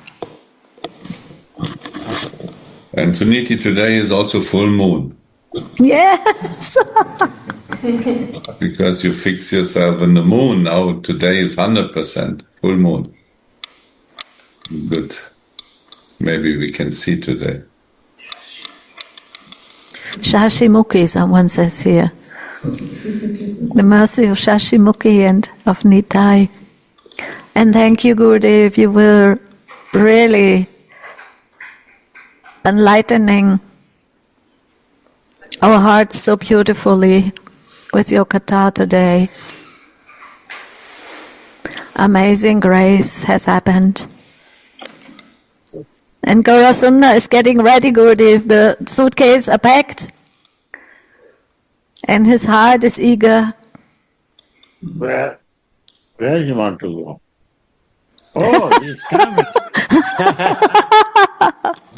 And Suniti, today is also full moon. Yes! Because you fix yourself in the moon. Now today is 100% full moon. Good. Maybe we can see today. Shashimukhi, someone says here. The mercy of Shashimukhi and of Nitai. And thank you, Gurudev, you were really enlightening our hearts so beautifully with your katha today. Amazing grace has happened. And Gaurasunda is getting ready, Gurudev. The suitcase are packed. And his heart is eager. Where do you want to go? Oh, he's coming.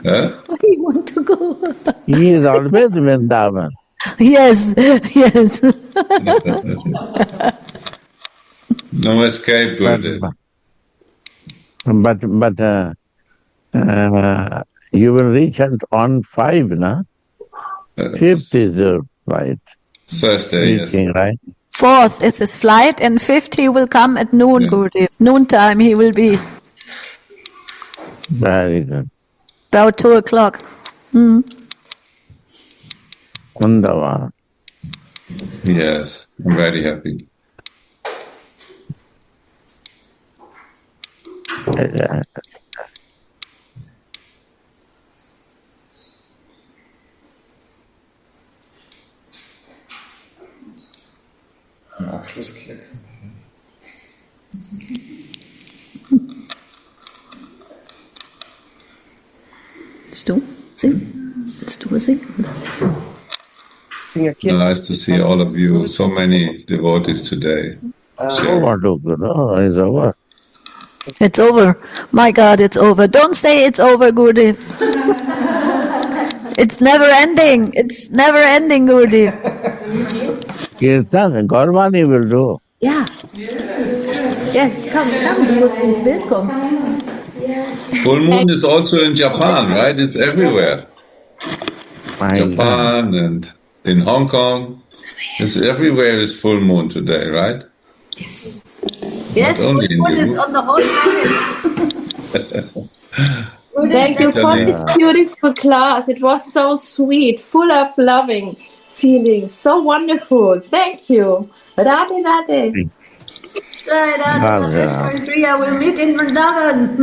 Where do you want to go? He is always Vrindavan. Yes, yes. No escape, Gurudev. But you will reach on 5, na? 5th is your flight. Thursday, Meeting, yes. Right? 4th is his flight, and 5th he will come at noon, Yeah. Gurudev. Noontime he will be. Very good. About 2 o'clock. Kundavan. Yes, I'm very happy. Abschlussklick. Willst du singen? Willst du singen? Nice to see all of you, so many devotees today. Over to Guru. It's over. It's over. My God, it's over. Don't say it's over, Gurudev. It's never ending. It's never ending, Gurudev. Kirtan, Gaurvani will do. Ja. Yes, come, du musst ins Bild kommen. Full moon is also in Japan, right? It's everywhere. My God. Japan and in Hong Kong. It's everywhere is full moon today, right? Yes, only in full the is moon. on the whole planet. Thank you for this beautiful class. It was so sweet, full of loving feelings. So wonderful. Thank you. Radhe, Radhe. Priya will meet in Vrindavan.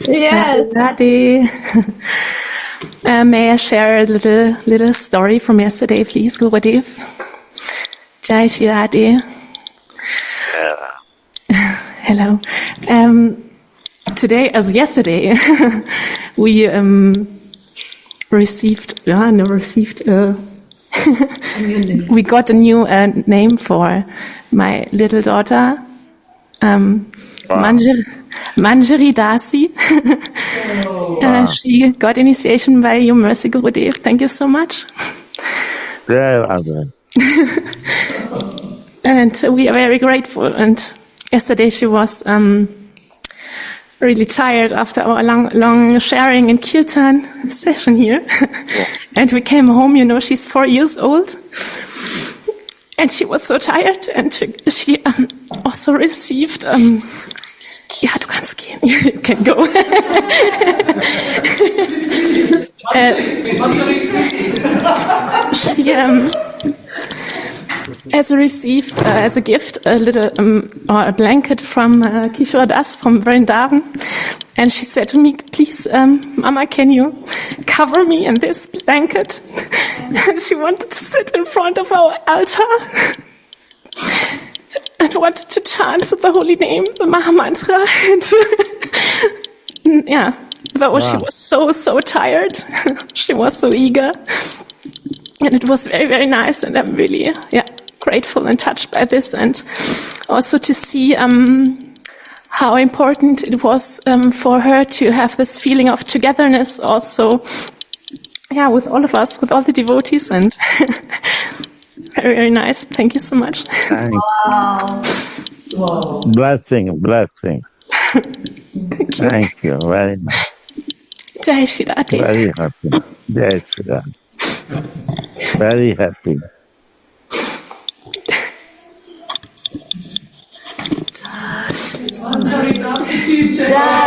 Yes. Radhe. May I share a little story from yesterday, please, Gurudev? Jai Shri Radhe. Hello. Yesterday, we we got a new name for my little daughter, Manjari Dasi. She got initiation by your mercy, Gurudev. Thank you so much. And we are very grateful. And yesterday she was really tired after our long sharing and kirtan session here. And we came home, she's 4 years old. And she was so tired. And she also received... ja, du kannst gehen. You can go. she has received as a gift a little or a blanket from Kishore Das from Vrindavan, and she said to me, "Please, Mama, can you cover me in this blanket?" And she wanted to sit in front of our altar and wanted to chant the holy name, the Maha Mantra, and yeah. Though she was so tired, she was so eager, and it was very, very nice. And I'm really, grateful and touched by this, and also to see how important it was for her to have this feeling of togetherness, also, with all of us, with all the devotees, and very, very nice. Thank you so much. Wow. Blessing. Thank you very much. Jai Shri Radhe. Very happy. Jai Shri Radhe. Very happy. Jai